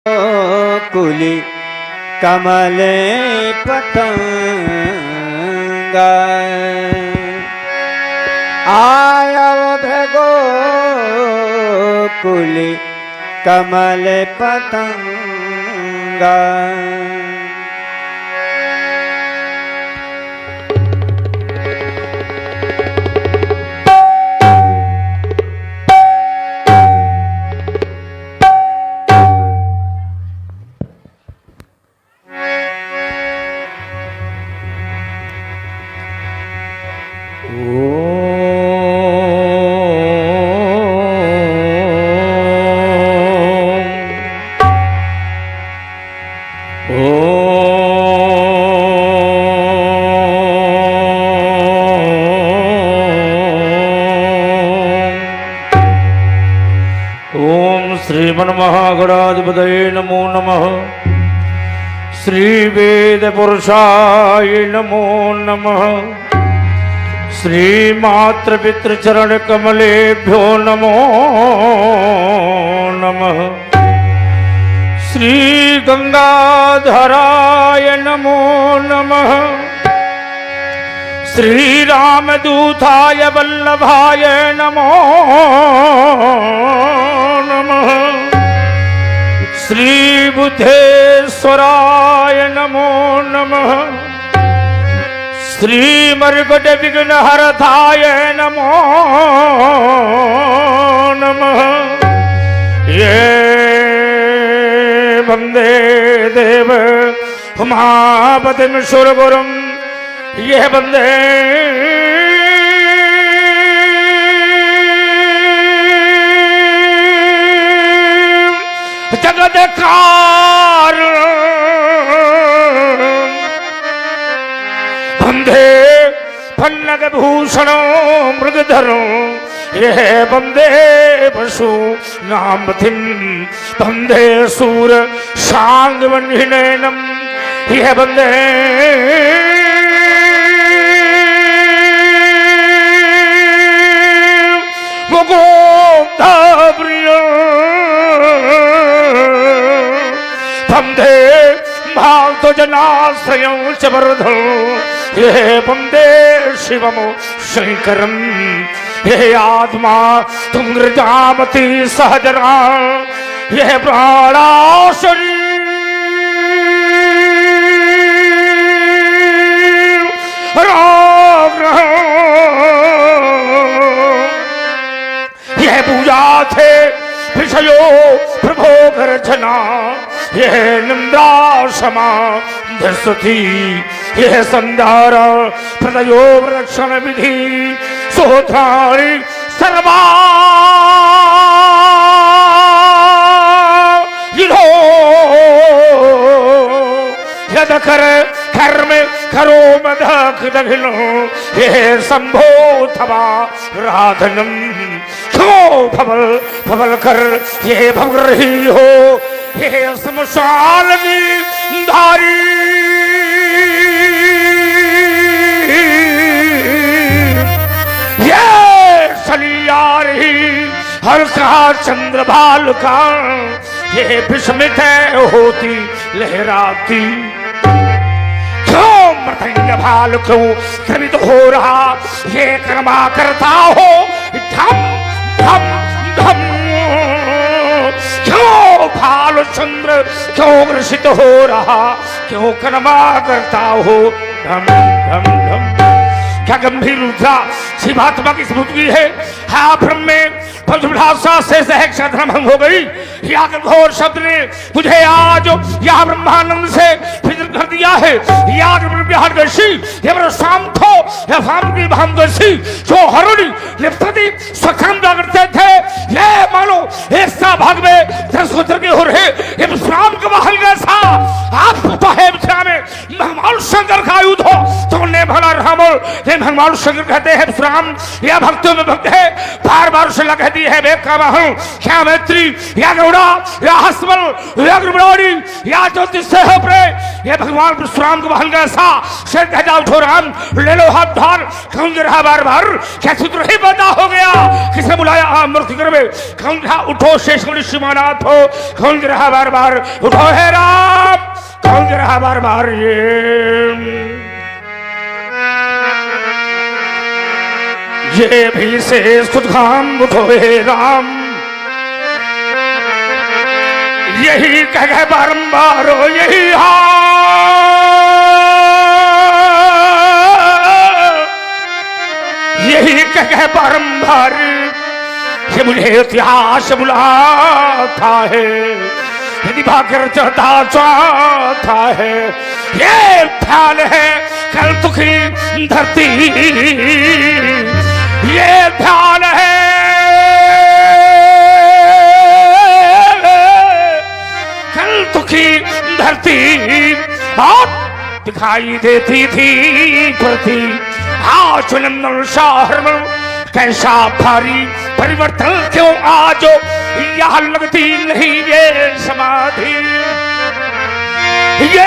कुली कमले पतंगा आयो भेगो कुली कमले पतंगा। श्रीमन्महागणाधिपतये नमो नमः। श्री वेद पुरुषाय नमो नमः। श्री मातृ पितृचरण कमलेभ्यो नमो नमः। श्री गंगाधराय नमो नमः। श्री रामदूताय वल्लभाय नमो नमः। श्री बुद्धेश्वराय नमो नमः। श्री मर्कट विघ्नहरताय नमो नमः। ये वंदे देव उमापतिं सुरगुरुं ये वंदे जगदकार वंदे पन्नग भूषणो मृगधरो ये वंदे पशु नामथिं वंदे सूर शांग वन्हिनैनं ये वंदे वंदे भावतो जनाश्रयं च वरदो ये वंदे शिवमो शंकरं ये आत्मा तुंग्रजामति सहजरा ये प्राणाशरी ये पूजा थे विषयो प्रभो गर्जना ये निंदाशमा धस्ती ये संधार प्रदयो रक्षण विधि सोधारी सर्वा यदकर कर्म करो मदक दघिनो ये संभो थवा राधनम क्यों भवल भवल कर ये भव रही हो ये शमशानी धारी ये सलिया रही हल्का चंद्र भाल का ये विस्मित होती लहराती क्यों मृदंग भाल क्यों क्रमित हो रहा ये कर्मा करता हो धम धम धम क्यों भाल चंद्र क्यों ग्रसित हो रहा क्यों कर्मा करता हो धम धम धम। क्या गंभीर रुद्रा शिवात्मा की स्मृति है। हाँ ब्रह्म में भाषा से धर्म भंग हो गई। या घोर शब्द ने मुझे आज यह ब्रह्मानंद से फिर कर दिया है। याद ब्रह्महर्षि ये मेरा शाम थो या शाम की भामदर्शी जो हरुणी लिप्तती सखम करते थे ये मानो एक सा भाग में 10 गोत्र के हो रहे ये विश्राम का महल जैसा आप तो है विश्राम में भगवान शंकर का आयुध हो तो ने भला रामल ये भगवान शंकर कहते हैं विश्राम यह भक्तों में भक्त है बार बार उसे कहती है बेकामहं क्या मैत्री या गौड़ा या हसबल या गुरबड़ी या ज्योतिष से हो प्रे ये भगवान परशुराम को बहन कैसा शेर कहता उठो राम ले लो हाथ धार कौन रहा बार बार क्या सूत्र ही बता हो गया किसे बुलाया मूर्ति कर में कौन रहा उठो शेष ऋषिमानाथ हो कौन रहा बार बार उठो है राम कौन रहा बार बार ये भी से खुद खाम उठो हे राम यही कह बारंबार यही यही कह बारंबार ये मुझे इतिहास बुलाता है यदि भाकर चढ़ता चाहता है ये ख्याल है कल दुखी धरती ये ध्यान है कल दुखी धरती और दिखाई देती थी पृथ्वी आज लंदन शहर में कैसा भारी परिवर्तन क्यों आज यहाँ लगती नहीं ये समाधि ये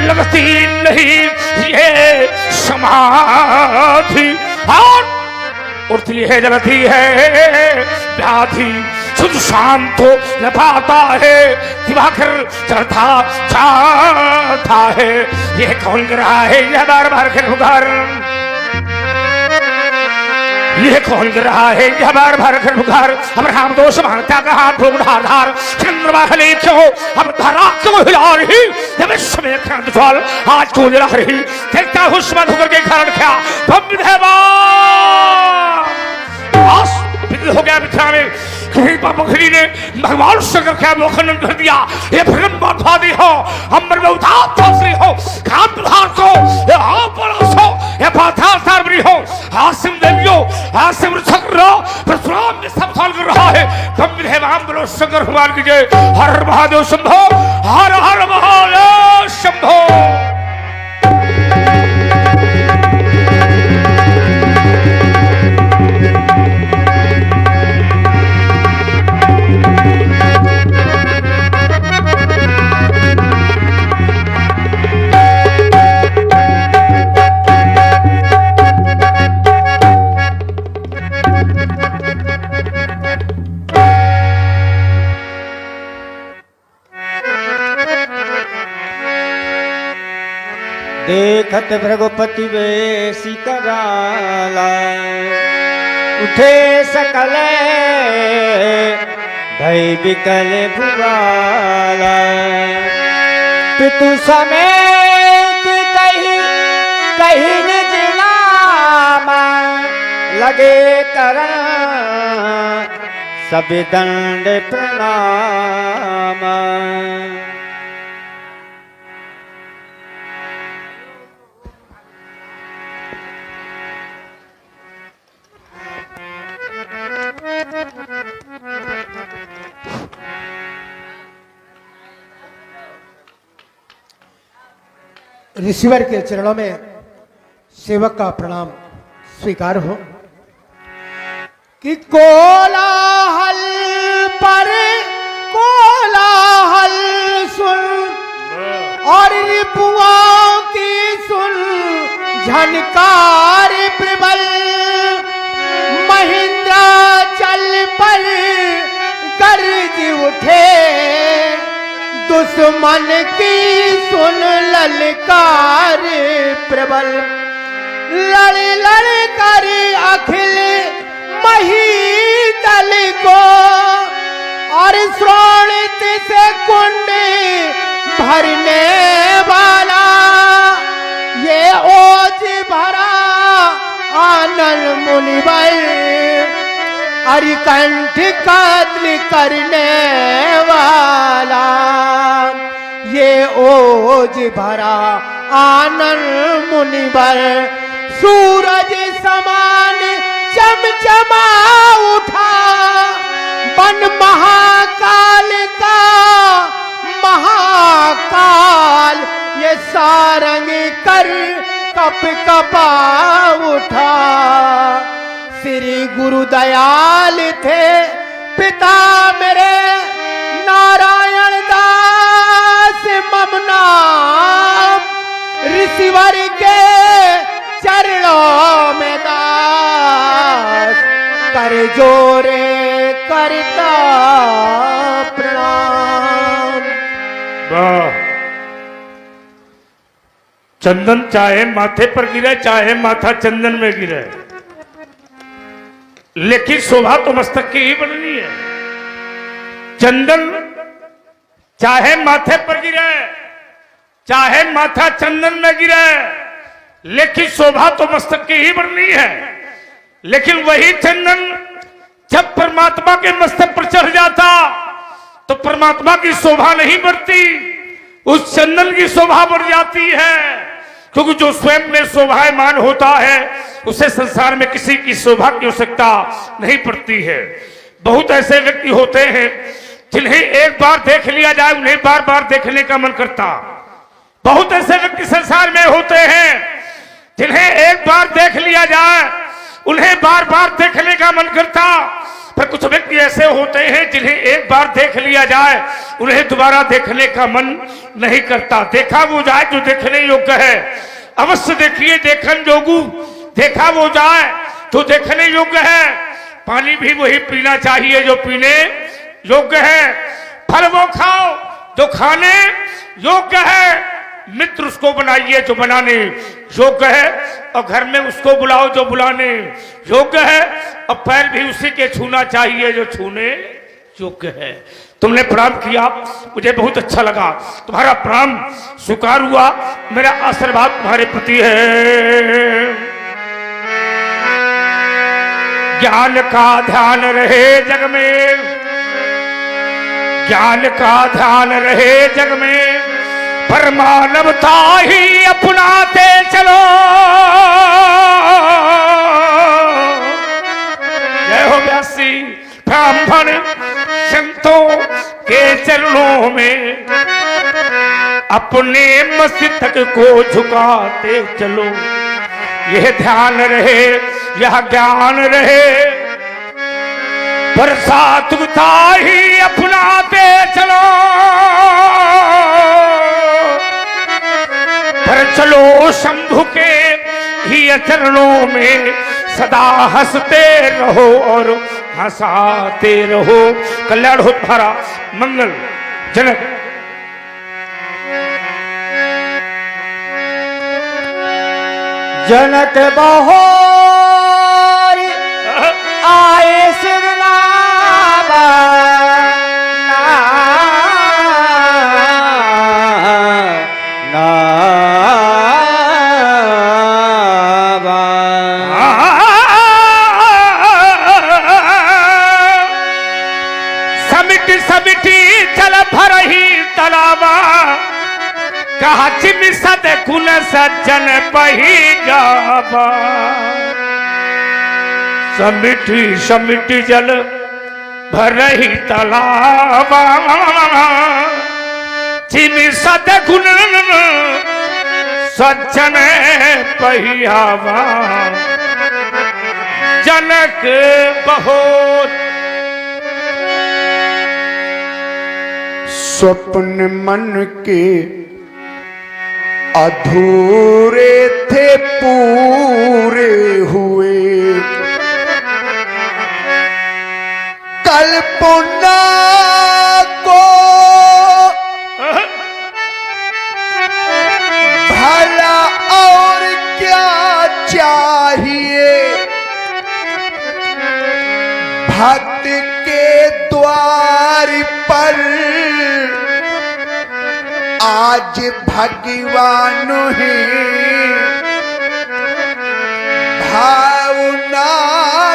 लगती नहीं ये समाधि और उठती है जलती है व्याधि शुद्ध शांत हो न पाता है दिवाकर चढ़ता चाहता है ये कौन कर रहा है यह बार बार के पुकार ये कौन कर रहा है यह बार बार के पुकार अब राम दोष मानता का हाथ ढूंढाधार चंद्रमा खले क्यों अब धरा क्यों हिला रही जब समय क्रांत ज्वाल आज को जला रही देखता हुस्मा होकर के कारण क्या तुम विधवा हो गया मित्रा में कहीं पापखरी ने भगवान शंकर क्या मोखन कर दिया ये भ्रम बर्बादी हो अमर में उतार तोसरी हो काम प्रधान को ये हाँ पड़ोस हो ये पाथा सारबरी हो आसिम देवियो आसिम चक्र परशुराम ने सब साल कर रहा है तुम भी राम बोलो शंकर भगवान की जय हर हर महादेव शंभो हर हर महादेव शंभो देखत भृगुपति बेसी कराला उठे सकल भय विकल भुवाला पितु समेत कही निज नामा लगे करन सब दंड प्रणाम ऋषिवर के चरणों में सेवक का प्रणाम स्वीकार हो कि कोलाहल पर कोलाहल सुन और रिपुआओं की सुन झनकार प्रबल महिंद्रा चल पर गर्ज उठे दुश्मन की सुन ललकार प्रबल लड़ लड़ कर अखिल महीतल को और श्रोणित से कुंड भरने वाला ये ओज भरा आनंद मुनिवर अरिकंठ कत्ल करने वाला ये ओज भरा आनंद मुनिवर सूरज समान चमचमा उठा बन महाकाल का महाकाल ये सा सारंग कर कप कपा उठा। श्री गुरु दयाल थे पिता मेरे नारायण दास ममना। ऋषिवर के चरणों में दास कर जोरे करता प्रणाम। वाह! चंदन चाहे माथे पर गिरे चाहे माथा चंदन में गिरे, लेकिन शोभा तो मस्तक की ही बननी है। चंदन चाहे माथे पर गिरे चाहे माथा चंदन में गिरे, लेकिन शोभा तो मस्तक की ही बननी है। लेकिन वही चंदन जब परमात्मा के मस्तक पर चढ़ जाता तो परमात्मा की शोभा नहीं बढ़ती, उस चंदन की शोभा बढ़ जाती है। क्योंकि जो स्वयं में शोभायमान होता है उसे संसार में किसी की शोभा की आवश्यकता नहीं पड़ती है। बहुत ऐसे व्यक्ति होते हैं जिन्हें एक बार देख लिया जाए उन्हें बार बार देखने का मन करता। बहुत ऐसे व्यक्ति संसार में होते हैं जिन्हें एक बार देख लिया जाए उन्हें बार बार देखने का मन करता। पर कुछ व्यक्ति ऐसे होते हैं जिन्हें एक बार देख लिया जाए उन्हें दोबारा देखने का मन नहीं करता। देखा वो जाए जो देखने योग्य है, अवश्य देखिए देखन जोगू। देखा वो जाए जो देखने योग्य है, पानी भी वही पीना चाहिए जो पीने योग्य है, फल वो खाओ जो खाने योग्य है, मित्र उसको बनाइए जो बनाने योग्य है, और घर में उसको बुलाओ जो बुलाने योग्य है, और पैर भी उसी के छूना चाहिए जो छूने योग्य है। तुमने प्रणाम किया, मुझे बहुत अच्छा लगा, तुम्हारा प्रणाम स्वीकार हुआ, मेरा आशीर्वाद तुम्हारे प्रति है। ज्ञान का ध्यान रहे जग में, ज्ञान का ध्यान रहे जग में, परमानवता ही अपनाते चलो। जय हो व्यासी। ब्राह्मण संतों के चरणों में अपने मस्तक को झुकाते चलो। यह ध्यान रहे, यह ज्ञान रहे, परसात्वता ही अपनाते चलो। पर चलो शंभु के ही चरणों में सदा हंसते रहो और हंसाते रहो। कल्याण हो तुम्हारा, मंगल जनक। जनक बहोर आए सिरनावा, समिटी चल भरही तलावा, कहा चिम सद गुण सज्जन बही जावा। समिटी समिटी जल भरही तलावा, चिम सद गुण सज्जन बही आवा। जनक बहुत स्वप्न मन के अधूरे थे पूरे हुए, कल्पना को भला और क्या चाहिए। भक्त के द्वार पर आज भगवान है, भावना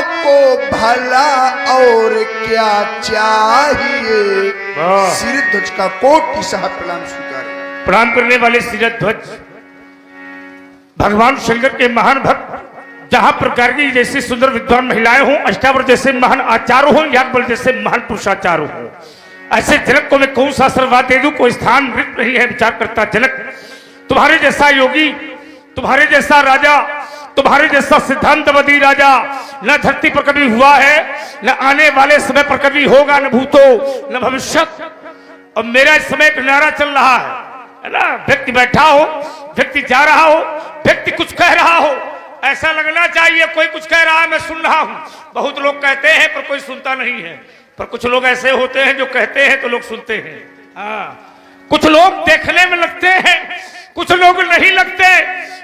को भला और क्या चाहिए। सिर ध्वज का कोटि सह प्रणाम स्वीकार। प्रणाम करने वाले सिरध्वज भगवान शंकर के महान भक्त, जहां प्रकार की जैसी सुंदर विद्वान महिलाएं हों, अष्टावर जैसे महान आचार्य हों, याज्ञवल जैसे महान पुरुषाचार्य हों, ऐसे जनक को मैं कौन सा आशीर्वाद दे दूं। कोई स्थान मृत नहीं है। विचार करता जनक, तुम्हारे जैसा योगी, तुम्हारे जैसा राजा, तुम्हारे जैसा सिद्धांतवादी राजा न धरती पर कभी हुआ है, न आने वाले समय पर कभी होगा, न भूतो न भविष्य। और मेरा इस समय एक नारा चल रहा है ना, व्यक्ति बैठा हो, व्यक्ति जा रहा हो, व्यक्ति कुछ कह रहा हो, ऐसा लगना चाहिए कोई कुछ कह रहा है, मैं सुन रहा हूं। बहुत लोग कहते हैं पर कोई सुनता नहीं है, पर कुछ लोग ऐसे होते हैं जो कहते हैं तो लोग सुनते हैं। कुछ लोग देखने में लगते हैं, कुछ लोग नहीं लगते।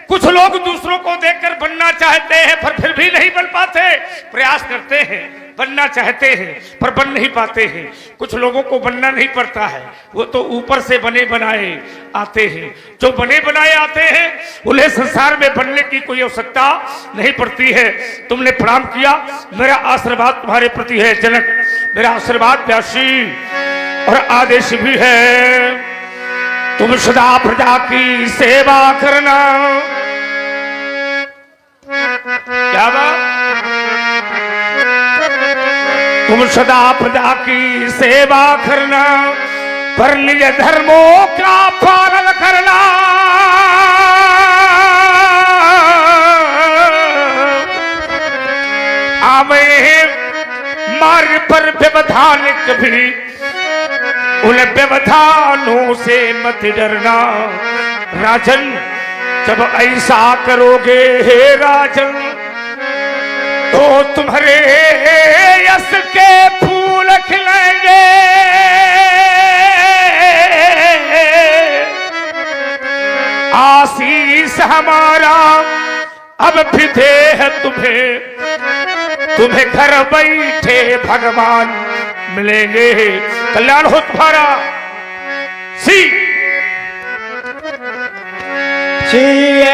कुछ लोग दूसरों को देखकर बनना चाहते हैं पर फिर भी नहीं बन पाते, प्रयास करते हैं, बनना चाहते हैं पर बन नहीं पाते हैं। कुछ लोगों को बनना नहीं पड़ता है, वो तो ऊपर से बने बनाए आते हैं। जो बने बनाए आते हैं उन्हें संसार में बनने की कोई आवश्यकता नहीं पड़ती है। तुमने प्रणाम किया, मेरा आशीर्वाद तुम्हारे प्रति है जनक, मेरा आशीर्वाद व्यासी और आदेश भी है। तुम सदा प्रजा की सेवा करना। क्या बात? तुम सदा प्रजा की सेवा करना, पर निज धर्मों का पालन करना। आवे मार्ग पर व्यवधान कभी, उन व्यवधानों से मत डरना। राजन जब ऐसा करोगे हे राजन, तो तुम्हारे यश के फूल खिलेंगे। आशीष हमारा अब भी दे है तुम्हें, तुम्हें घर बैठे भगवान मिलेंगे। कल्याण हो तुम्हारा। सी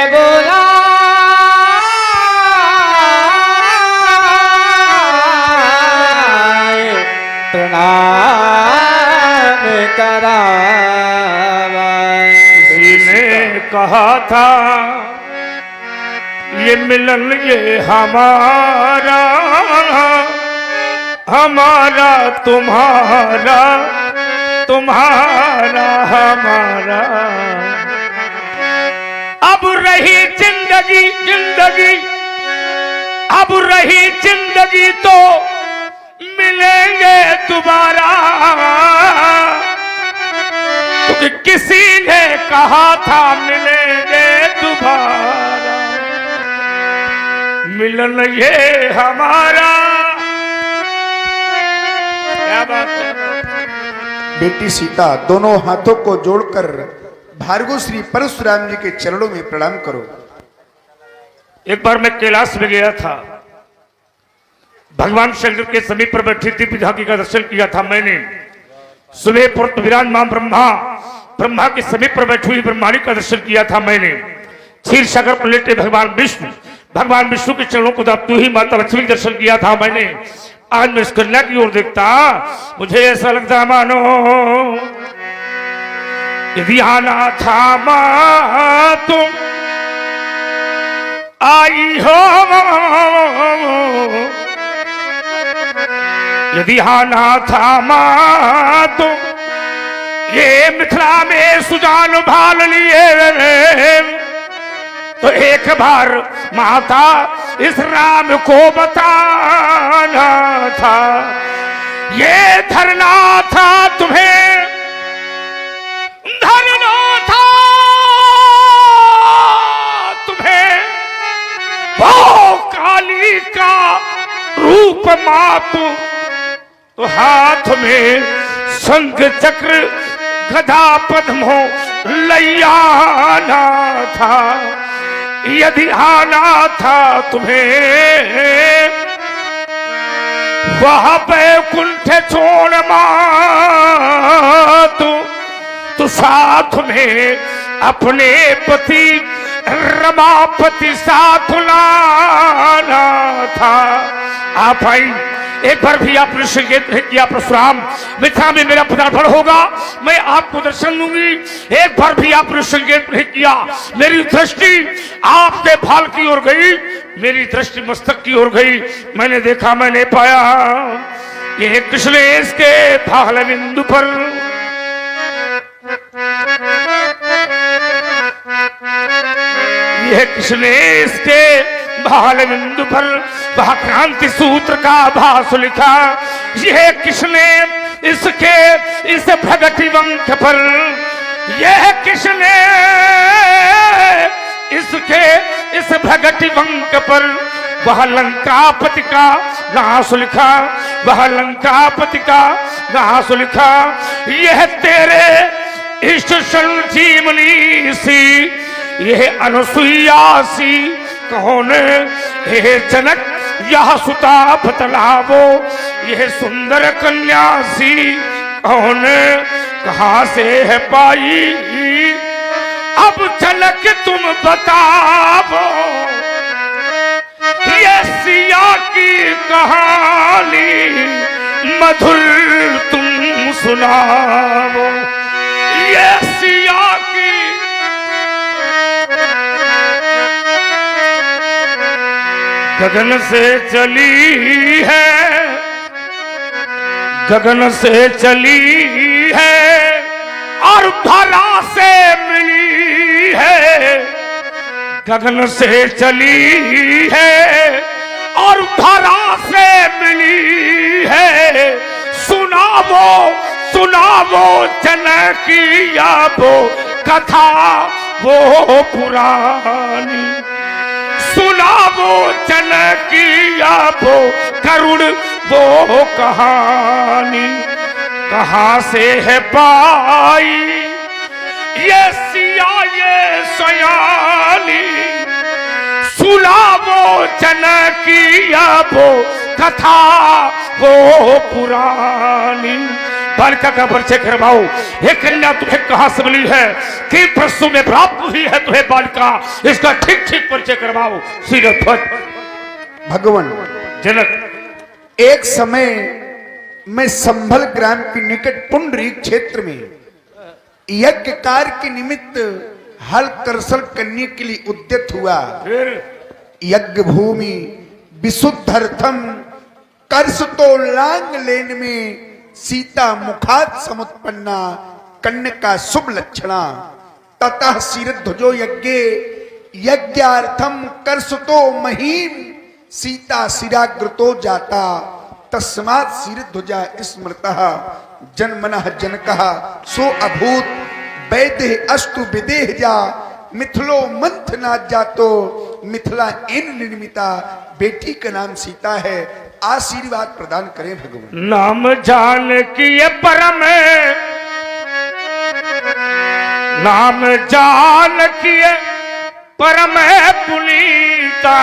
बोला प्रणाम करा। किसी ने कहा था ये मिलन ये हमारा, हमारा तुम्हारा, तुम्हारा हमारा। अब रही जिंदगी, जिंदगी अब रही जिंदगी तो मिलेंगे दोबारा। क्योंकि किसी ने कहा था मिलेंगे दोबारा। मिलन ये हमारा। क्या बात है? बेटी सीता दोनों हाथों को जोड़कर भार्गव श्री परशुराम जी के चरणों में प्रणाम करो। एक बार मैं कैलाश में गया था, भगवान शंकर के समीप पर बैठी थी पिताकी का दर्शन किया था मैंने। सुबह पुरत विराजमान ब्रह्मा के समीप पर बैठी हुई ब्रह्माणी का दर्शन किया था मैंने। क्षीर सागर पर लेटे भगवान विष्णु के चरणों को दाबती हुई माता लक्ष्मी का दर्शन किया था मैंने। आज मैं इस कन्या की ओर देखता, मुझे ऐसा लगता मानो यदि आना था मां तुम आई हो, यदि आना था मां तुम ये मिथिला में सुजान भाल लिए, तो एक बार माता इस राम को बताना था। ये धरना था तुम्हें, धरना था तुम्हें, वो काली का रूप मातु, तो हाथ में शंख चक्र गदा पद्मों लैयाना था। यदि आना था तुम्हें वहां पे कुंठ छोड़ मातु, तो साथ में अपने पति रमापति साथ लाना था। आप भाई एक बार भी आपने संकेत नहीं किया परशुराम मिथिला में मेरा पदार्पण होगा, मैं आपको दर्शन दूंगी। एक बार भी आपने संकेत नहीं किया। मेरी दृष्टि आपके भाल की ओर गई, मेरी दृष्टि मस्तक की ओर गई। मैंने देखा, मैंने पाया ये कृष्णेश के भाल बिंदु पर यह किसने इसके भाल बिंदु पर वह क्रांति सूत्र का भाष लिखा? यह किसने इसके इस प्रगति वंश पर, यह किसने इसके इस प्रगति वंश पर वह लंकापति का नाश लिखा, वह लंकापति का नाश लिखा। यह तेरे इष्ट संजीवनी सी, यह अनुसुईया सी कौन? हे जनक यह सुता बतलावो, यह सुंदर कन्या सी कौन? कहाँ से है पाई? अब जनक तुम बतावो, ये सिया की कहानी मधुर तुम सुनावो, ये सिया की। गगन से चली है, गगन से चली है और धरा से मिली है, गगन से चली है और धरा से मिली है। सुनावो सुनावो जनकिया वो कथा वो पुरानी, सुनावो जनकिया वो करुण वो कहानी। कहाँ से है पाई ये सिया ये सयानी, सुनावो जनकिया वो कथा वो पुरानी। बालिका का परिचय करवाओ, ये कन्या तुम्हें कहाँ से मिली है, कि प्रश्नों में प्राप्त हुई है तुम्हें बालिका, इसका ठीक ठीक परिचय करवाओ। श्रीरथ भगवान जनक, एक समय मैं संभल ग्राम के निकट पुंडरीक क्षेत्र में यज्ञ कार्य के निमित्त हल करसल करने के लिए उद्यत हुआ। यज्ञ भूमि विशुद्धर्थम कर्ष तो लांग लेन में सीता मुखात समुत्पन्ना कन्या शुभ लक्षणा। ततः शिरध्वजो यज्ञ यज्ञार्थम कर्ष तो महीम सीता शिराग्रतो जाता। तस्मात् शिरध्वजा स्मृतः जन्मनः जनकः सो अभूत वैदेह अस्तु विदेह जा मिथिलो मंथना जातो। मिथिला इन निर्मिता, बेटी का नाम सीता है। आशीर्वाद प्रदान करें भगवान। नाम जान की ये परम, नाम जान की ये परम पुनीता।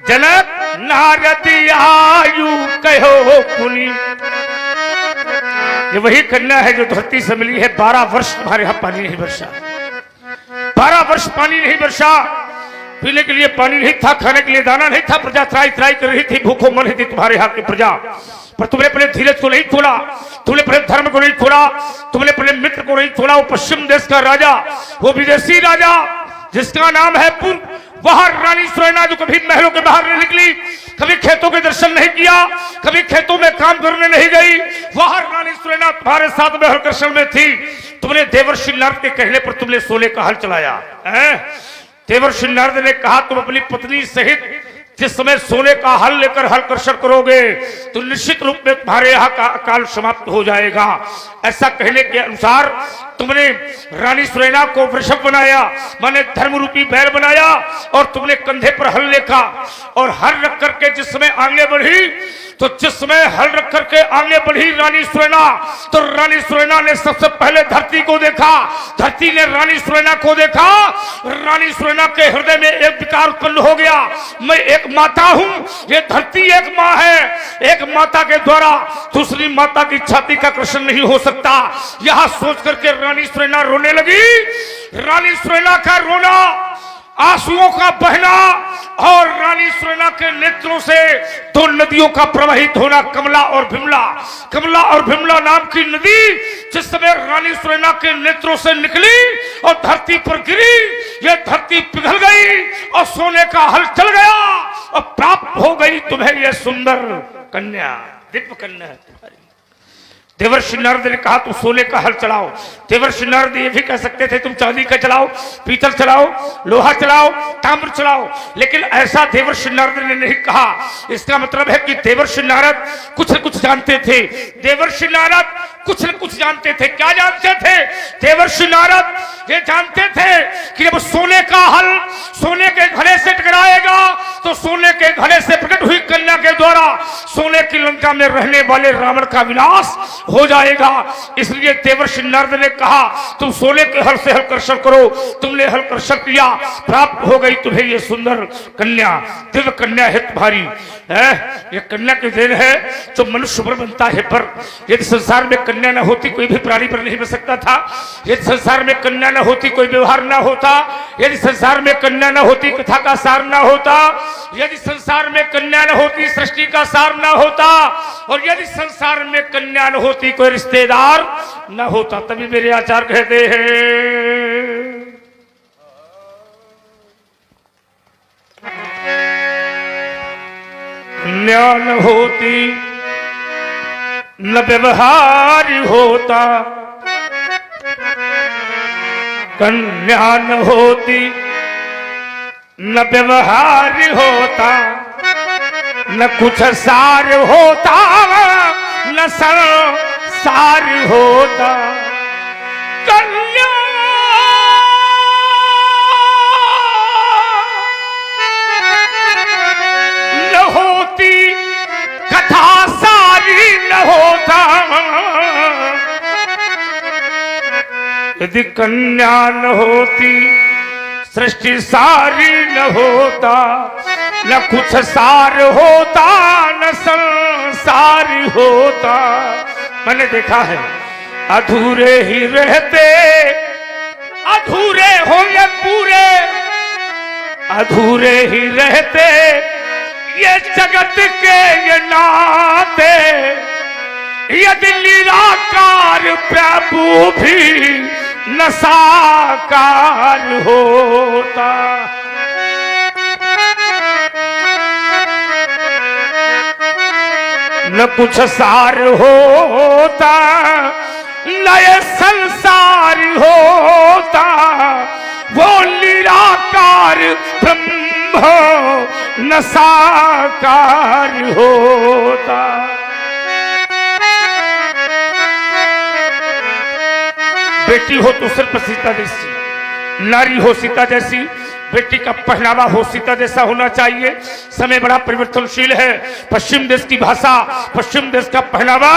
जनक नारद आयु कहो पुनी। ये वही कन्या है जो धरती से मिली है। 12 वर्ष तुम्हारे यहां पानी नहीं बरसा, 12 वर्ष पानी नहीं बरसा। पीने के लिए पानी नहीं था, खाने के लिए दाना नहीं था। प्रजा त्राई त्राई कर रही थी, भूखों मर रही थी तुम्हारे यहाँ की प्रजा। पर तुमने अपने धीरज को नहीं छोड़ा, तुमने अपने धर्म को नहीं छोड़ा, तुमने अपने मित्र को नहीं छोड़ा। वो पश्चिम देश का राजा, वो विदेशी राजा जिसका नाम है पुर, वह रानी सुनैना जो कभी महलों के बाहर नहीं निकली, कभी खेतों के दर्शन नहीं किया, कभी खेतों में काम करने नहीं गई, वह रानी सुनैना तुम्हारे साथ महल कृष्ण में थी। तुमने देवर्षि नारद के कहने पर तुमने सोने का हल चलाया है। देवर्षि नारद ने कहा तुम अपनी पत्नी सहित जिस समय सोने का हल लेकर हल कर्षण करोगे तो निश्चित रूप में तुम्हारे यहाँ का अकाल समाप्त हो जाएगा। ऐसा कहने के अनुसार तुमने रानी सुनैना को वृषभ बनाया, माने धर्म रूपी बैल बनाया, और तुमने कंधे पर हल लेखा और हल रख करके जिस समय आगे बढ़ी, तो जिस समय हल रख करके आगे बढ़ी रानी सुनैना, तो रानी सुनैना ने सबसे पहले धरती को देखा, धरती ने रानी सुनैना को देखा। रानी सुनैना के हृदय में एक विकार उत्पन्न हो गया, मैं एक माता हूं, ये धरती एक माँ है, एक माता के द्वारा दूसरी माता की छाती का कृष्ण नहीं हो सकता। यह सोच करके रानी सुनैना रोने लगी। रानी सुनैना का रोना, आंसुओं का बहना और रानी सुनैना के नेत्रों से 2 नदियों का प्रवाहित होना, कमला और भीमला। कमला और भीमला नाम की नदी जिस समय रानी सुनैना के नेत्रों से निकली और धरती पर गिरी, यह धरती पिघल गई और सोने का हल चल गया और प्राप्त हो गई तुम्हें यह सुंदर कन्या, दिव्य कन्या है तुम्हारी। देवर्षि नारद ने कहा तुम सोने का हल चलाओ। देवर्षि नारद ये भी कह सकते थे तुम चांदी का चलाओ, पीतल चलाओ, लोहा चलाओ, ताम्र चलाओ, लेकिन ऐसा देवर्षि नारद ने नहीं कहा। इसका मतलब है कि देवर्षि नारद कुछ न कुछ जानते थे। देवर्षि नारद कुछ न कुछ जानते थे। क्या जानते थे? देवर्षि नारद ये जानते थे कि जब सोने का हल सोने के घड़े से टकराएगा तो सोने के घड़े से प्रकट हुई कन्या के द्वारा सोने की लंका में रहने वाले रावण का विनाश हो जाएगा। इसलिए देवर्षि नारद ने कहा तुम सोने के हल से हल कर्षण करो। तुमने हल कर्षण किया, प्राप्त हो गई तुम्हें ये सुंदर कन्या, दिव्य कन्या है तुम्हारी। ये कन्या की देन है जो मनुष्य पर बनता है। पर यदि संसार में कन्या न होती कोई भी प्राणी पर नहीं बन सकता था। यदि संसार में कन्या न होती कोई व्यवहार न होता। यदि संसार में कन्या न होती कथा का सार न होता। यदि संसार में कन्या न होती सृष्टि का सार न होता। और यदि संसार में कन्या न होती कोई रिश्तेदार न होता। तभी मेरे आचार्य कहते हैं कन्या न होती न व्यवहार होता। कन्या न होती न व्यवहार होता, न कुछ सार होता, न संसार होता। कन्या न होती कथा सारी न होता। यदि कन्या न होती सृष्टि सारी न होता, न कुछ सार होता, न संसार होता। मैंने देखा है अधूरे ही रहते, अधूरे हो ये पूरे, अधूरे ही रहते ये जगत के ये नाते। यदि निराकार प्रभु भी न साकार होता। न कुछ सार होता, न ये संसार होता। वो निराकार ब्रह्म न साकार होता। बेटी हो तो सिर्फ सीता जैसी, नारी हो सीता जैसी, बेटी का पहनावा हो सीता जैसा होना चाहिए। समय बड़ा परिवर्तनशील है। पश्चिम देश की भाषा, पश्चिम देश का पहनावा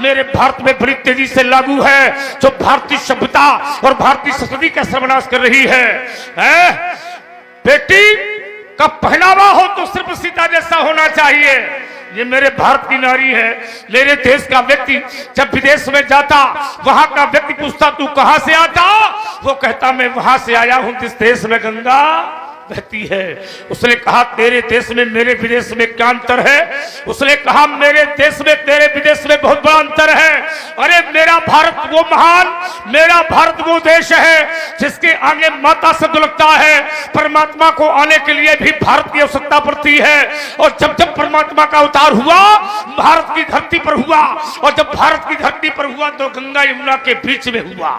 मेरे भारत में बड़ी तेजी से लागू है, जो भारतीय सभ्यता और भारतीय संस्कृति का सर्वनाश कर रही है। बेटी का पहनावा हो तो सिर्फ सीता जैसा होना चाहिए। ये मेरे भारत की नारी है। मेरे देश का व्यक्ति जब विदेश में जाता, वहां का व्यक्ति पूछता तू कहां से आता, वो कहता मैं वहां से आया हूं जिस देश में गंगा बहती है। उसने कहा तेरे देश में मेरे विदेश में क्या अंतर है? उसने कहा मेरे देश में तेरे विदेश में बहुत बड़ा अंतर है। अरे मेरा भारत वो महान, मेरा भारत वो देश है जिसके आगे माता शब्द लगता है। परमात्मा को आने के लिए भी भारत की आवश्यकता पड़ती है। और जब जब परमात्मा का अवतार हुआ भारत की धरती पर हुआ, और जब भारत की धरती पर हुआ तो गंगा यमुना के बीच में हुआ।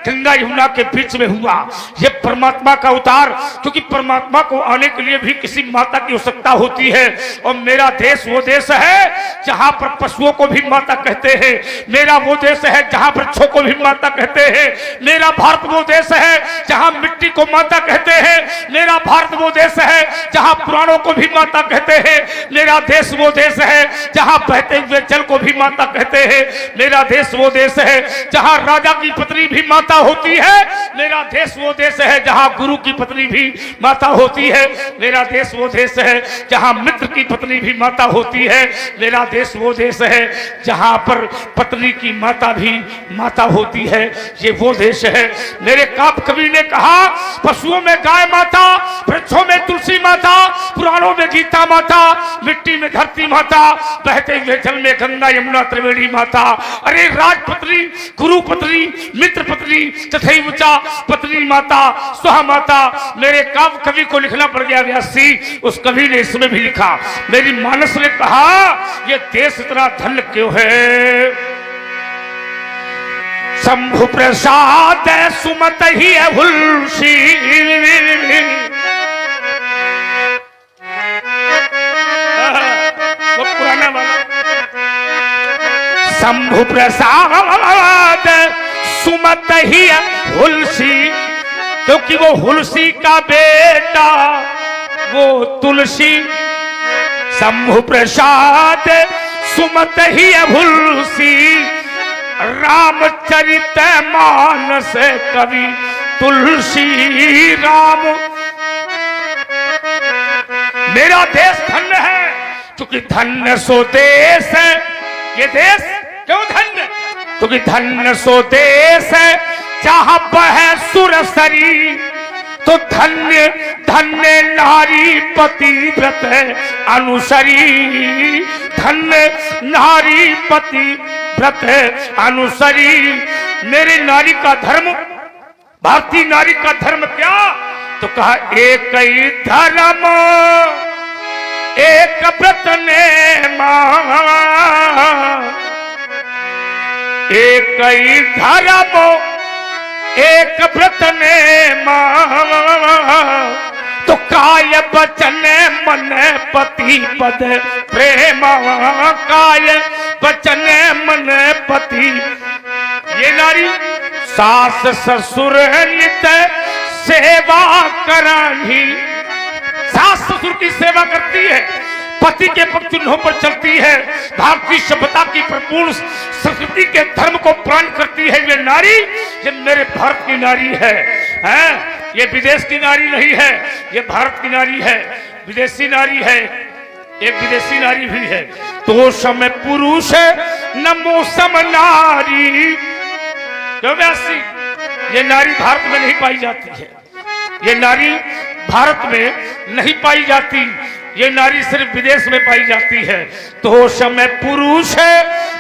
गंगा यमुना के बीच में हुआ ये परमात्मा का अवतार, क्योंकि परमात्मा को आने के लिए भी किसी माता की आवश्यकता होती है। और मेरा देश वो देश है जहां पर पशुओं को भी माता कहते हैं। मेरा वो देश है जहां वृक्षों को भी माता कहते हैं। मेरा भारत वो देश है जहां मिट्टी को माता कहते हैं। मेरा भारत वो देश है जहां पुराणों को भी माता कहते हैं। मेरा देश वो देश है जहां बहते हुए जल को भी माता कहते हैं। मेरा देश वो देश है जहां राजा की पत्नी भी माता होती है। मेरा देश वो देश है जहां गुरु की पत्नी भी माता होती है। मेरा देश वो देश है जहां मित्र की पत्नी भी माता होती है। मेरा देश वो देश है जहां पर पत्नी की माता भी माता होती है। ये वो देश है। मेरे काव्य कवि ने कहा पशुओं में गाय माता, वृक्षों में तुलसी माता, पुराणों में गीता माता, मिट्टी में धरती माता, बहते हुए जल में गंगा यमुना त्रिवेणी माता। अरे राजपत्नी, गुरु पत्नी, मित्र पत्नी, तथैवचा पत्नी माता, सुहा माता। मेरे काव्य कवि को लिखना पड़ गया व्यासी। उस कवि ने इसमें भी लिखा। मेरी मानस ने कहा ये देश इतना धन्य क्यों है? शंभु प्रसाद सुमत ही हुलसी, वो पुराना वाला। शंभु प्रसाद सुमत ही हुलसी, क्योंकि वो हुलसी का बेटा वो तुलसी। शंभु प्रसाद सुमत ही हुलसी, रामचरित मानस कवि तुलसी राम। मेरा देश धन्य है, क्योंकि धन्य सो देश है ये देश। क्यों धन्य? क्योंकि धन्य सो देश है जहां बहे सुरसरी। तो धन्य धन्य नारी पतिव्रत अनुसरी, धन्य नारी पतिव्रत अनुसरी। मेरी नारी का धर्म, भारतीय नारी का धर्म क्या? तो कहा एक ही धर्म एक व्रत ने मां, एक ही धर्म एक व्रत ने मां। तो काय वचन मन पति पद प्रेम, काय वचन मन पति। ये नारी सास ससुर नित सेवा कराही, सास ससुर की सेवा करती है, पति के पग चिन्हों पर चलती है, भारतीय सभ्यता की परिपूर्ण संस्कृति के धर्म को प्राण करती है। ये नारी, ये मेरे भारत की नारी है, ये विदेश की नारी नहीं है, ये भारत की नारी है। विदेशी नारी है, एक विदेशी नारी भी है। तो समय पुरुष न मौसम नारी, क्यों व्यासी? ये नारी भारत में नहीं पाई जाती है, ये नारी भारत में नहीं पाई जाती, ये नारी सिर्फ विदेश में पाई जाती है। तो समय पुरुष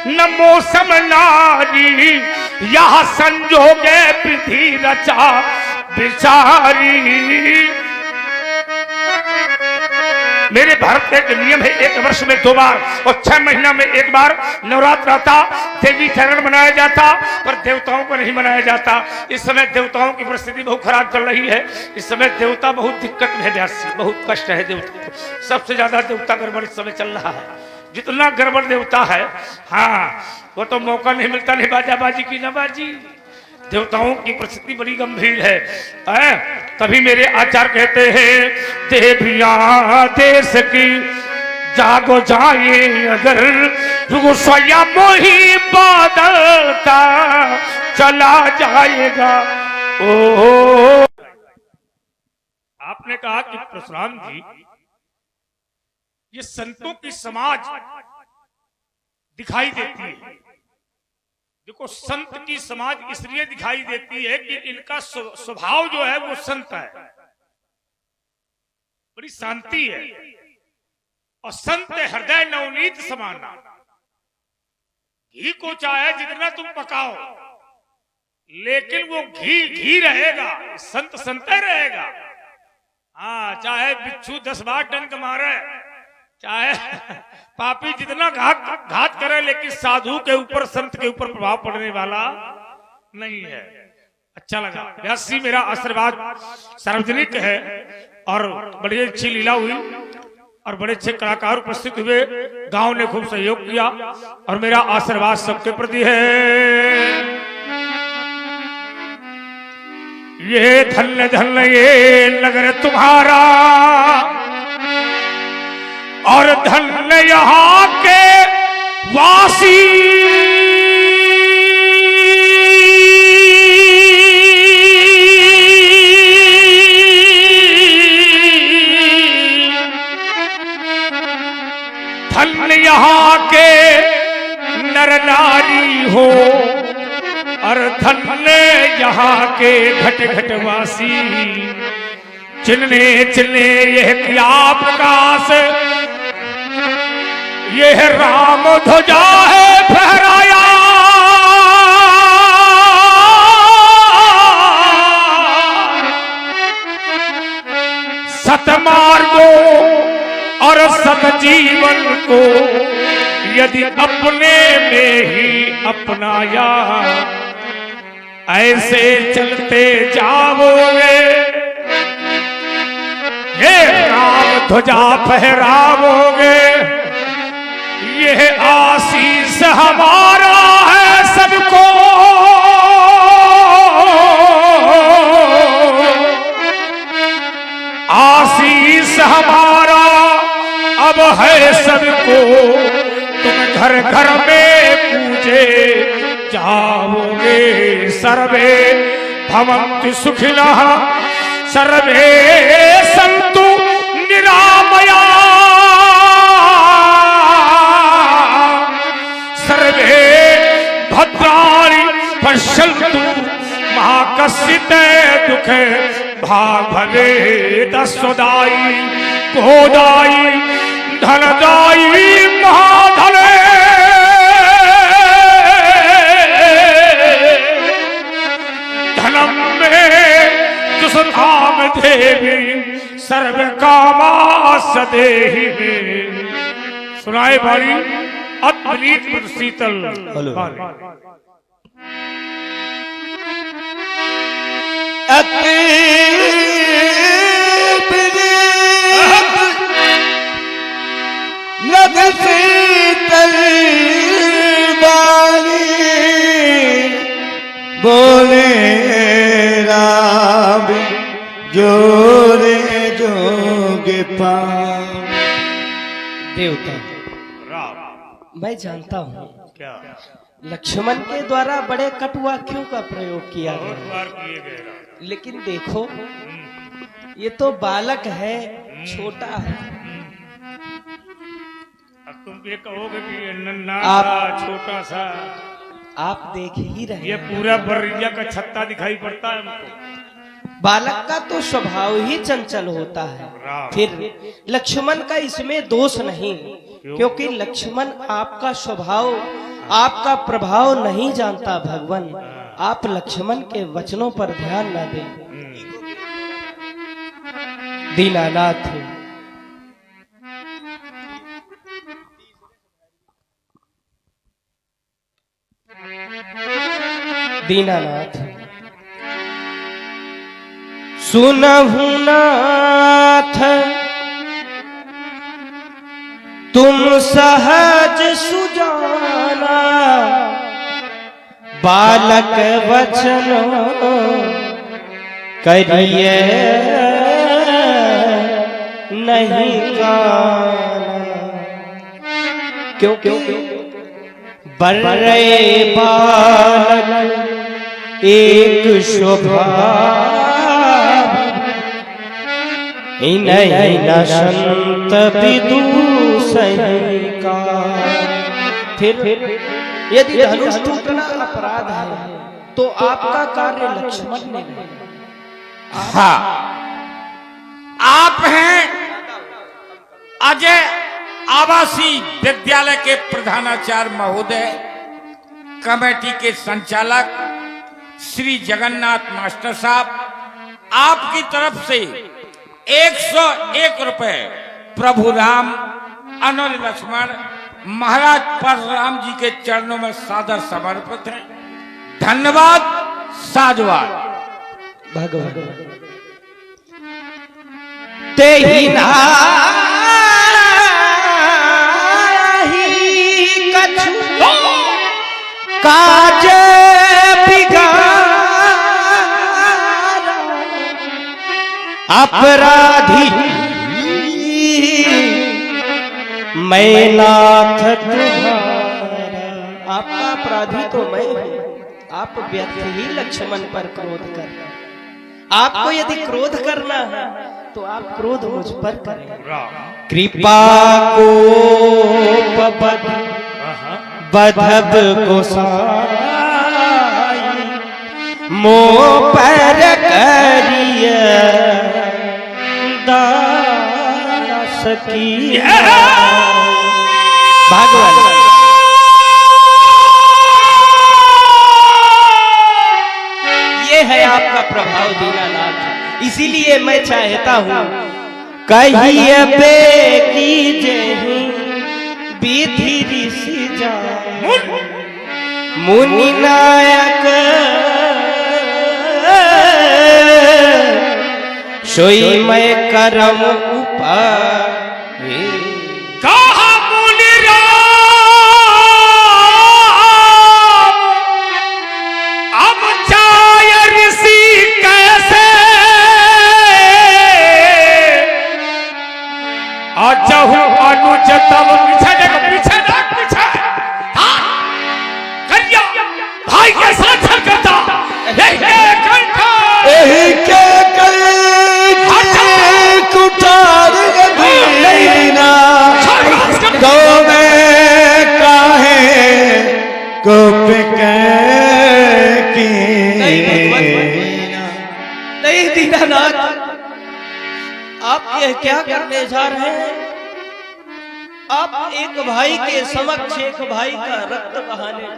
न मौसम नारी, यह संजोगे विधि रचा बिचारी। मेरे भारत का एक नियम है, एक वर्ष में 2 बार और 6 महीना में 1 बार नवरात्र आता, देवी चरण मनाया जाता, पर देवताओं को नहीं मनाया जाता। इस समय देवताओं की परिस्थिति बहुत खराब चल रही है। इस समय देवता बहुत दिक्कत में है, व्यासी बहुत कष्ट है देवता को। सबसे ज्यादा देवता गड़बड़ इस समय चल रहा है। जितना गड़बड़ देवता है, हाँ, वो तो मौका नहीं मिलता, नहीं बाजाबाजी की न बाजी। देवताओं की परिस्थिति बड़ी गंभीर है। तभी मेरे आचार्य कहते हैं, देवियां देश की जागो जाए अगर, रुको स्वयं मोही बदलता चला जाएगा। ओ आपने कहा कि परशुराम जी, ये संतों की समाज दिखाई देती है। देखो, संत की समाज इसलिए दिखाई देती है कि इनका स्वभाव जो है वो संत है, बड़ी शांति है। और संत हृदय नवनीत समाना, घी को चाहे जितना तुम पकाओ, लेकिन वो घी घी रहेगा, संत संत रहेगा। हाँ, चाहे बिच्छू 10-12 डंक मारे, चाहे पापी जितना घात करे, लेकिन साधु के ऊपर, संत के ऊपर प्रभाव पड़ने वाला नहीं है। अच्छा लगा व्यासी, मेरा आशीर्वाद सार्वजनिक है और बड़ी अच्छी लीला हुई और बड़े अच्छे कलाकार उपस्थित हुए, गांव ने खूब सहयोग किया और मेरा आशीर्वाद सबके प्रति है। ये धन्य धन्य ये नगर तुम्हारा और धन्य यहाँ के वासी। धन्य यहाँ के नर नारी हो और धन्य यहाँ के घट घट वासी। चिन्ने चिन्ने यह क्या प्रकाश, यह राम ध्वजा है फहराया। सतमार्गों और सतजीवन को यदि अपने में ही अपनाया, ऐसे चलते जाओगे, ये राम ध्वजा फहराओगे, ये आशीष हमारा है सबको, आशीष हमारा अब है सबको, तुम घर घर में पूजे जाओगे। सर्वे भवन्तु सुखिनः, सर्वे सन्तु निरामया, सर्वे भद्राणि पश्यन्तु मा कश्चित् दुःख भाग् भवेत्। स्वदायि गोदायि धनदायि महाधने, धनम में दुष्धाम देवी सर्व कामास देहि में। सुनाए बारी अद्भुत शीतल नद शीतल बारी, बोले राम जोरे जोगे पाम। देवता, मैं जानता हूँ क्या लक्ष्मण के द्वारा बड़े कटु वाक्यों का प्रयोग किया गया, लेकिन देखो ये तो बालक है, छोटा है। अब तुम ये कहोगे कि ये नन्हा आप- सा छोटा सा, आप देख ही रहे ये हैं। पूरा बर्रिया का छत्ता दिखाई पड़ता है हमको। बालक का तो स्वभाव ही चंचल होता है, फिर लक्ष्मण का इसमें दोष नहीं, क्योंकि लक्ष्मण आपका स्वभाव, आपका प्रभाव नहीं जानता। भगवान, आप लक्ष्मण के वचनों पर ध्यान न दें। दीनानाथ, दीनानाथ, सुनहु नाथ तुम सहज सुजाना, बालक वचन करिए नहीं गाना, क्योंकि बर्रे बालक एक स्वभाव, इन्हीं न संत विदूषही का। फिर यदि धनुष टूटना अपराध है तो आपका कार्य लक्ष्मण ने नहीं। हाँ, आप हैं अजय आवासीय विद्यालय के प्रधानाचार्य महोदय, कमेटी के संचालक श्री जगन्नाथ मास्टर साहब। आपकी तरफ से 101 रुपए प्रभु राम अनुज लक्ष्मण महाराज परशुराम जी के चरणों में सादर समर्पित है। धन्यवाद, साधुवाद। भगवान ते ही कछु काज बिगाड़ा, अपराधी मैं नाथ तुम्हारा। आपका अपराधी तो मैं हूं, आप व्यर्थ ही लक्ष्मण पर क्रोध कर। आपको यदि क्रोध करना है तो आप क्रोध मुझ पर करें। कृपा को बधब को मो पर करिए दास की। भगवान ये है आपका प्रभाव दीनानाथ, इसीलिए मैं चाहता हूँ कहिए बेटी जही विधि ऋषि जा मुनि नायक सोई मैं करम ऊपर कहा मुनि राम अब जाय ऋषि कैसे अजहु अनुज तब पीछे कन्या भाई के साथ करता यही के कुठार दीना दो में काहे गोप की नहीं दीनानाथ, आप यह क्या करने जा रहे हैं? आप एक भाई के समक्ष एक भाई का रक्त बहाने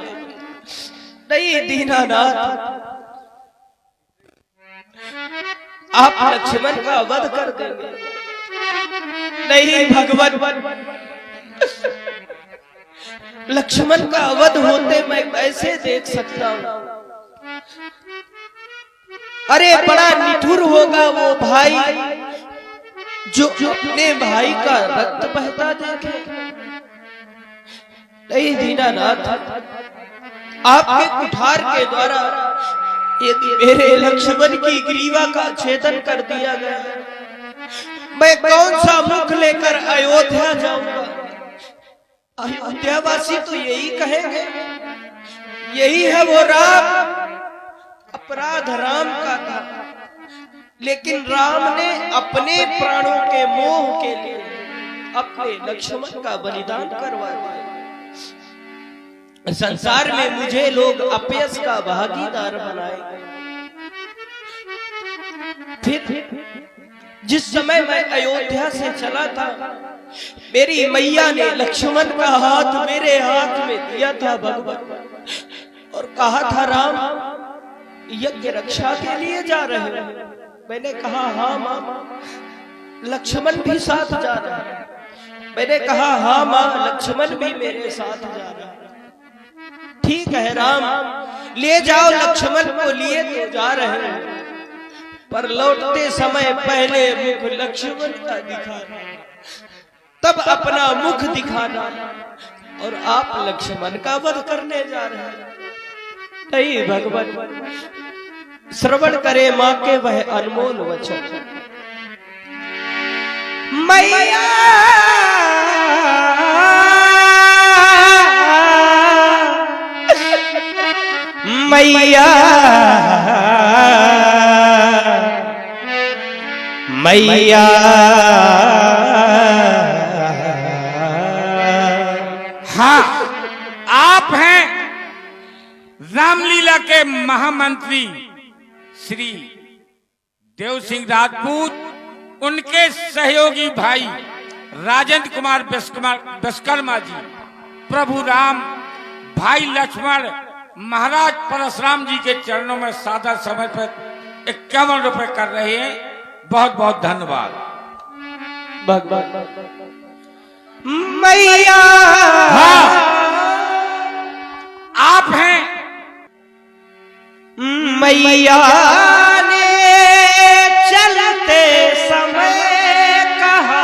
नहीं दीनानाथ, आप लक्ष्मण का वध कर देंगे। नहीं भगवान, लक्ष्मण का वध होते मैं कैसे देख सकता हूं? अरे बड़ा निठुर होगा वो भाई जो अपने भाई का रक्त बहता देखे। नहीं दीनानाथ, आपके कुठार के द्वारा यदि मेरे लक्ष्मण की ग्रीवा का छेदन कर दिया गया, मैं कौन सा मुख लेकर अयोध्या जाऊंगा? अयोध्यावासी तो यही कहेंगे, यही है वो राम। अपराध राम का था, लेकिन राम ने अपने प्राणों के मोह के लिए अपने लक्ष्मण का बलिदान करवा दिया। संसार में मुझे लोग अपयश का भागीदार बनाए। फिर जिस समय मैं अयोध्या से चला था, मेरी मैया ने लक्ष्मण का हाथ मेरे हाथ में दिया था भगवान, और कहा था राम यज्ञ रक्षा के लिए जा रहे हो? मैंने कहा हाँ मां। लक्ष्मण भी साथ जा रहा है? मैंने कहा हाँ मां, लक्ष्मण भी मेरे साथ जा रहा है। ठीक है राम, ले जाओ लक्ष्मण को, लिए तो जा रहे हैं, पर लौटते समय पहले मुख लक्ष्मण का दिखाना, तब अपना मुख दिखाना, और आप लक्ष्मण का वध करने जा रहे हैं। नहीं भगवान, श्रवण करे मां के वह अनमोल वचन। मैया मैया मैया हाँ, आप हैं रामलीला के महामंत्री श्री देव सिंह राजपूत, उनके सहयोगी भाई राजेंद्र कुमार विश्वकर्मा जी, प्रभु राम, भाई लक्ष्मण, महाराज परशुराम जी के चरणों में सादर समय पर 51 रुपए कर रहे हैं। बहुत बहुत धन्यवाद। भगवान मैया हाँ, आप हैं मैया ने चलते समय कहा,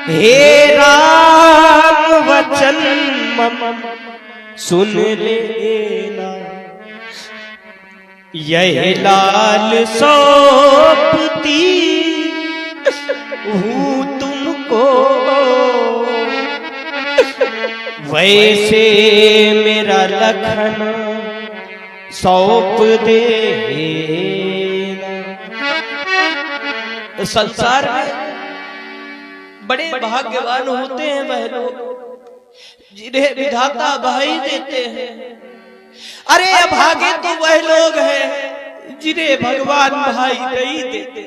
हे राम वचन मम सुन लेना, यह लाल सौंपती हूँ तुमको, वैसे मेरा लखन सौंप दे। संसार में बड़े भाग्यवान होते हैं वह लोग जिन्हें विधाता भाई देते हैं। अरे अभागे तो वह लोग हैं जिन्हें भगवान भाई नहीं देते,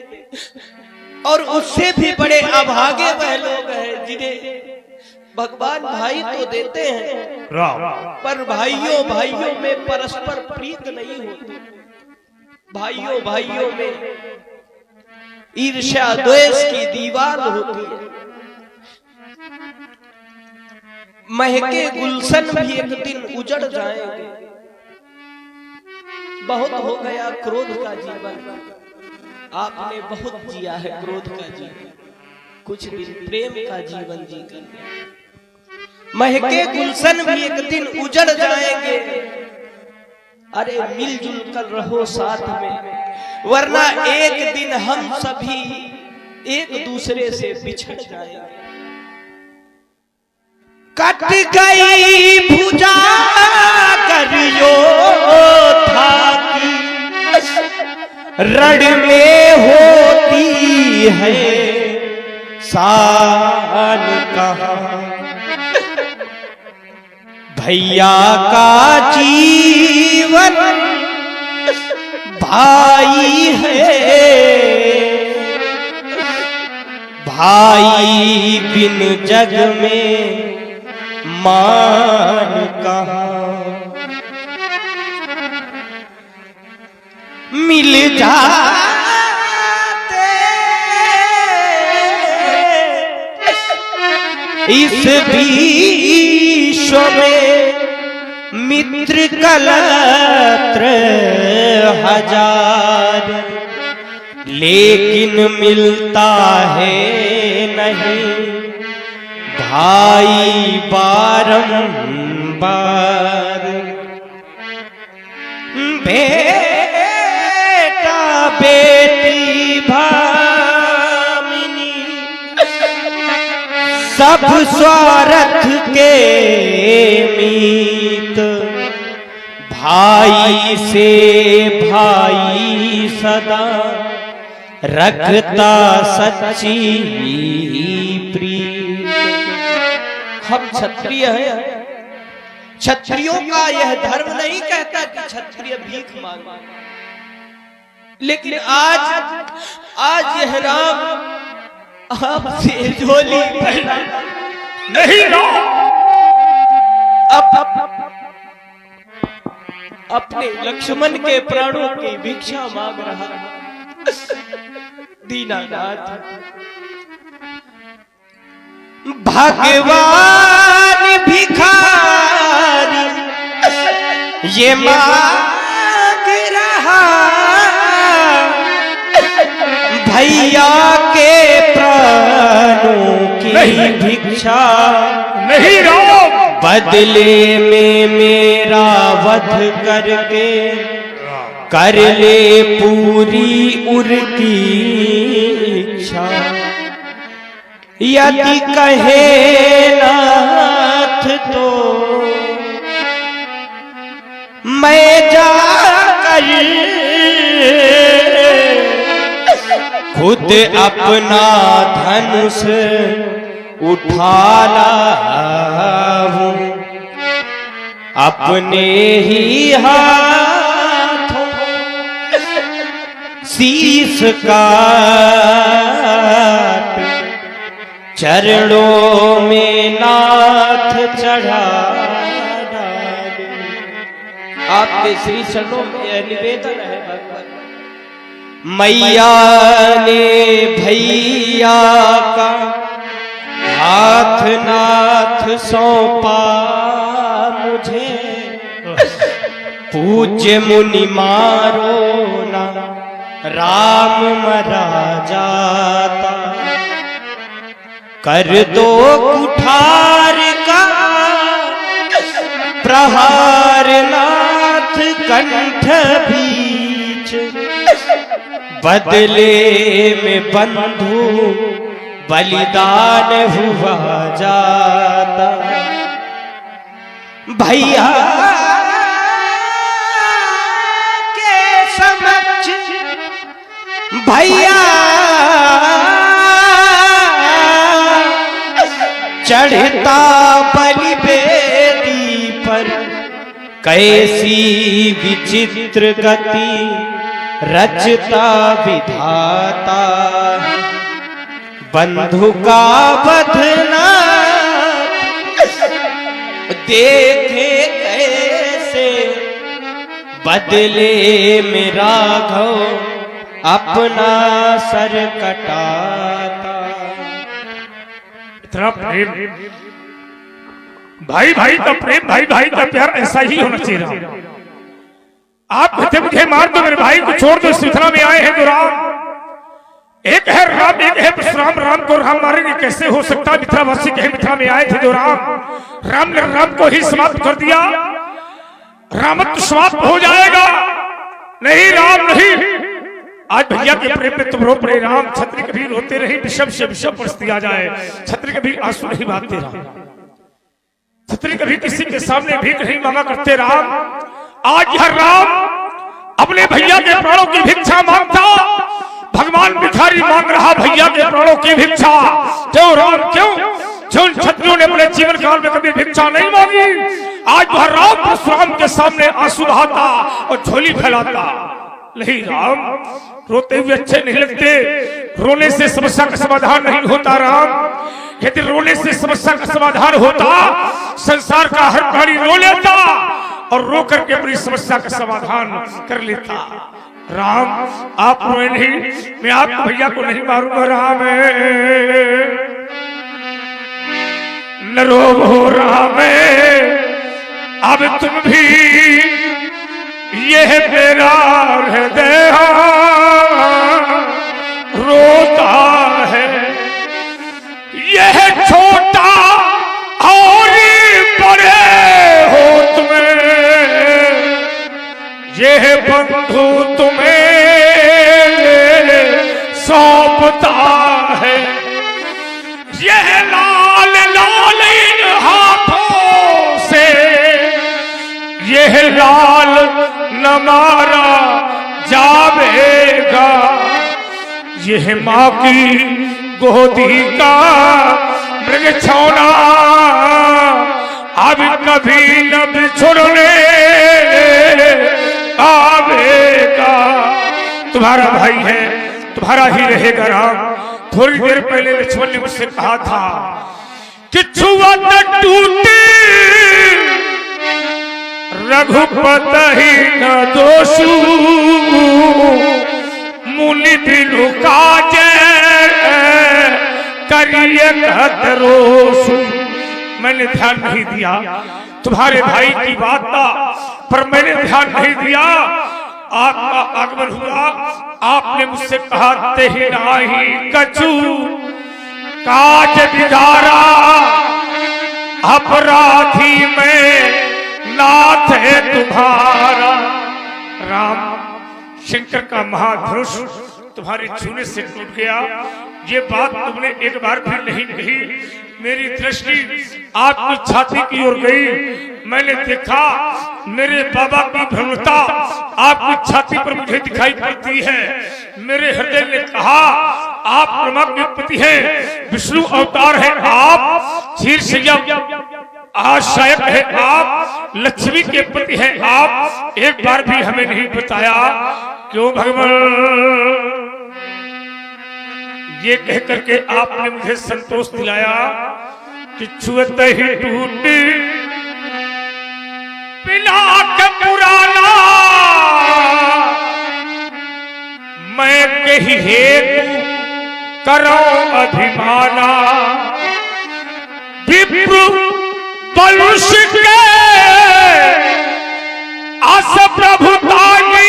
और उससे भी बड़े अभागे वह लोग हैं जिन्हें भगवान भाई तो देते हैं, पर भाइयों भाइयों में परस्पर प्रीत नहीं होती। भाइयों भाइयों में ईर्ष्या द्वेष की दीवार होती है। महके गुलशन भी एक दिन उजड़ जाएंगे। बहुत हो गया क्रोध का जीवन, आपने बहुत जिया है क्रोध का जीवन, कुछ दिन प्रेम का जीवन जी कर लिया। महके गुलशन भी एक दिन उजड़ जाएंगे, अरे मिलजुल कर रहो साथ में, वरना एक दिन हम सभी एक दूसरे से बिछड़ जाएंगे। कट गई भुजा करियो था की रण में होती है सान कहाँ, भैया का जीवन भाई है, भाई बिन जग में मान कहाँ, मिल जाते इस विश्व में मित्र कलत्र हजार, लेकिन मिलता है नहीं भाई बारंबार। बेटा बेटी भामिनी सब स्वार्थ के मीत, भाई से भाई सदा रखता सच्ची प्रीत। हम क्षत्रिय हैं, क्षत्रियों का यह धर्म नहीं कहता कि क्षत्रिय भीख मांगे, लेकिन आज यह राम आपसे झोली नहीं राम, अपने लक्ष्मण के प्राणों की भिक्षा मांग रहा है। दीनानाथ, भगवान भिखारी ये मांग रहा, भैया के प्राणों की भिक्षा नहीं राम, बदले में मेरा वध करके कर ले पूरी उनकी इच्छा। यदि कहे नाथ तो मैं जाकर खुद अपना धनुष उठा लाऊं, अपने ही हाथों शीश काट चरणों में नाथ चढ़ा डालूं। आपके श्री चरणों में यह निवेदन है भगवान। मैया ने भैया का हाथ नाथ सौंपा मुझे, पूज्य मुनि मारो ना राम मरा जाता, कर दो कुठार का प्रहार नाथ कंठ बीच, बदले में बंधु बलिदान हुआ जाता। भैया के समक्ष भैया चढ़ता बलि बेदी पर, कैसी विचित्र गति रचता विधाता, बंधु का बधना देखे कैसे, बदले में राघव अपना सर कटाता। इतना प्रेम, भाई भाई का प्रेम, भाई भाई का प्यार ऐसा ही होना चाहिए। आप कहते मुझे मार दो, मेरे भाई को छोड़ दो, इस मिथिला में आए हैं तो राम एक है राम, एक है परशुराम। राम को राम मारेंगे कैसे हो सकता? मिथिलावासी कहे मिथिला में आए थे जो राम ने राम को ही समाप्त कर दिया। रामत्व समाप्त हो जाएगा, नहीं राम नहीं। आज भैया के प्रेम में तुम रो पड़े राम, छत्री कभी रोते रही, विषम से विषम परिस्थिति आ जाए, छत्री कभी आंसू नहीं बहाते राम, छत्री कभी किसी के सामने भीख नहीं मांगा करते राम। आज यह राम अपने भैया के प्राणों की भिक्षा मांगता, भगवान भिखारी मांग रहा भैया के प्राणों की भिक्षा। क्यों राम क्यों? जिन छत्रियों ने अपने जीवन काल में कभी भिक्षा नहीं मांगी, आज वह राम परशुराम के सामने आंसू बहाता और झोली फैलाता। नहीं राम, रोते हुए अच्छे नहीं लगते, रोने से समस्या का समाधान नहीं होता राम। यदि रोने से समस्या का समाधान होता, संसार का हर प्राणी रो लेता और रो करके अपनी समस्या का समाधान कर लेता। राम आप रोए नहीं, मैं आपको भैया को नहीं मारूंगा राम। न रो हो राम, अब तुम भी यह मेरा हृदय रोता है। यह छोटा और बड़े हो तुम्हें, यह बंधु तुम्हें सौंपता है। यह लाल लाल इन हाथों से, यह लाल न मारा जावेगा। यह माँ की गोदी का मृग छौना अब कभी न बिछुड़ने आवेगा। तुम्हारा भाई है, तुम्हारा ही रहेगा राम। थोड़ी देर पहले लक्ष्मण ने मुझसे कहा था कि छुआ न टूटे रघुपत ही न दोषु, मुनि बिनु काजे करिए कहत रोषु। मैंने ध्यान नहीं दिया, तुम्हारे भाई की बात था, पर मैंने ध्यान नहीं दिया। आपका आगमन हुआ, आपने मुझसे कहा ते ही नाही कछु काज बिगाड़ा, अपराधी में नाथ है तुम्हारा। राम, शंकर का महाधनुष तुम्हारे छूने से टूट गया। ये बात तुमने एक बार भी नहीं कही। मेरी दृष्टि आपकी छाती की ओर गई, मैंने देखा मेरे बाबा की भ्रमता आपकी छाती पर मुझे दिखाई पड़ती है। मेरे हृदय ने कहा आप ब्रह्मा के पति हैं, विष्णु अवतार है आप, क्षीर आशायक है आप, लक्ष्मी के पति है आप। एक बार भी हमें नहीं बताया क्यों भगवान? ये कह करके आपने मुझे संतोष दिलाया कि छुअते ही टूटी पिला के पुराना, मैं कही हेतु करो अभिमाना। विप्र बलुष के अस प्रभुताई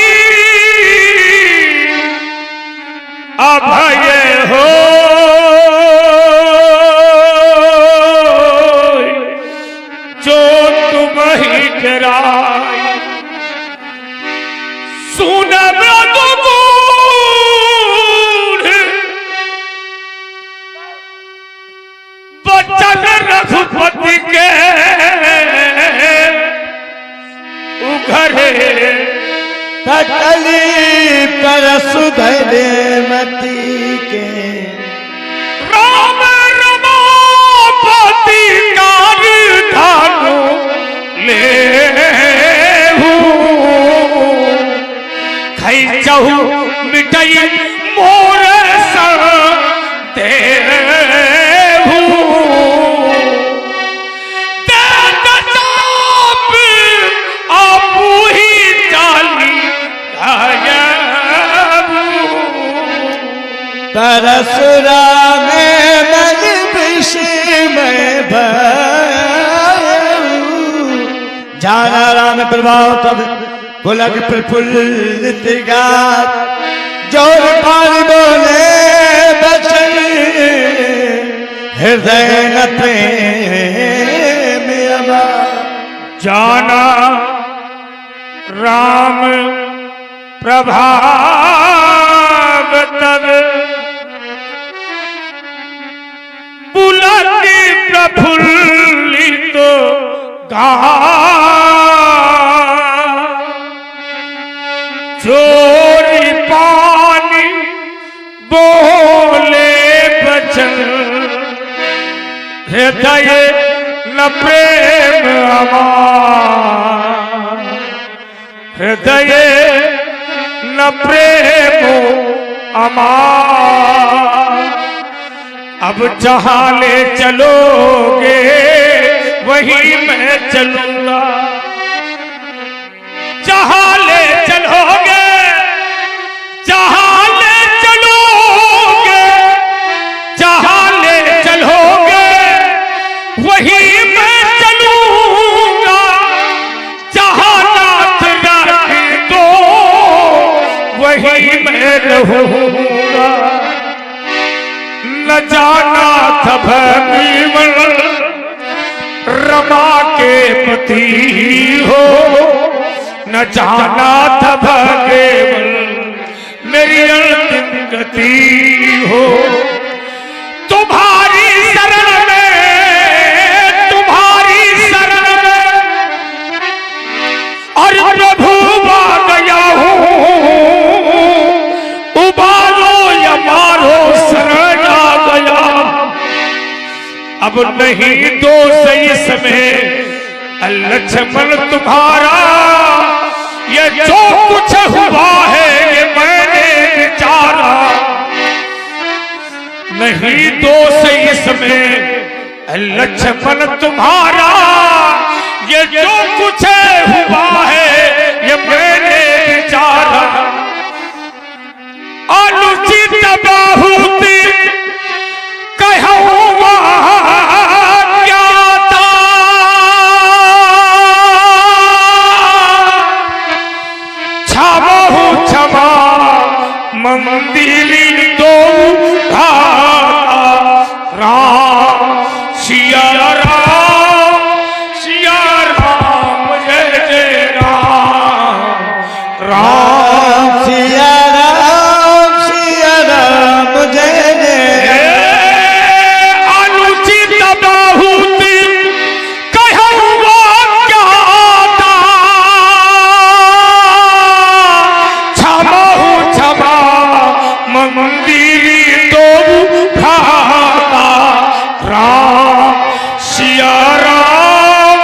अभय हो, जो तुम ही गिराई। सुन मृदुगूढ़ बचन रघुपति के उघरे, कटली पर सुधरे मती के। राम रमापति कार धानु ले खई चहु मिटई मोर सर परसुरा में मन विष में जाना राम प्रभाव तब पुलक प्रफुल्लित गात, जोर पाल बोले हृदय न प्रेम अमा। जाना राम प्रभाव तब बुलंदी प्रफुल्लित गा चोरी पानी बोले बचन हृदय न प्रेम अमार हृदय न प्रेम अमार। अब जहां ले चलोगे वहीं मैं चलूंगा जहां ले चलोगे जहां ले चलोगे जहां ले चलोगे वहीं मैं चलूंगा जहां नाथ रखे तो वहीं मैं रहूंगा। न जाना था भगवान रमा के पति हो न जाना था भगवान मेरी अंतिम गति हो। तुम्हारी शरण में और प्रभु आ गया हूँ उबालो या मारो शरण आ गया। अब नहीं दोष इसमें लक्ष्मण तुम्हारा ये जो कुछ हुआ है ये मैंने विचारा। नहीं दोष इसमें लक्ष्मण तुम्हारा ये जो कुछ हुआ है ये मैंने विचारा। अनुचित बाहुति कहूँगा क्या था क्षमहु क्षमा मंदिरी दो राम सिया राम जय जय राम राम सिया राम जय जय। अनुचित बाहुति कहूँगा क्या था क्षमहु क्षमा मंदिरी दो भ्राता राम सिया राम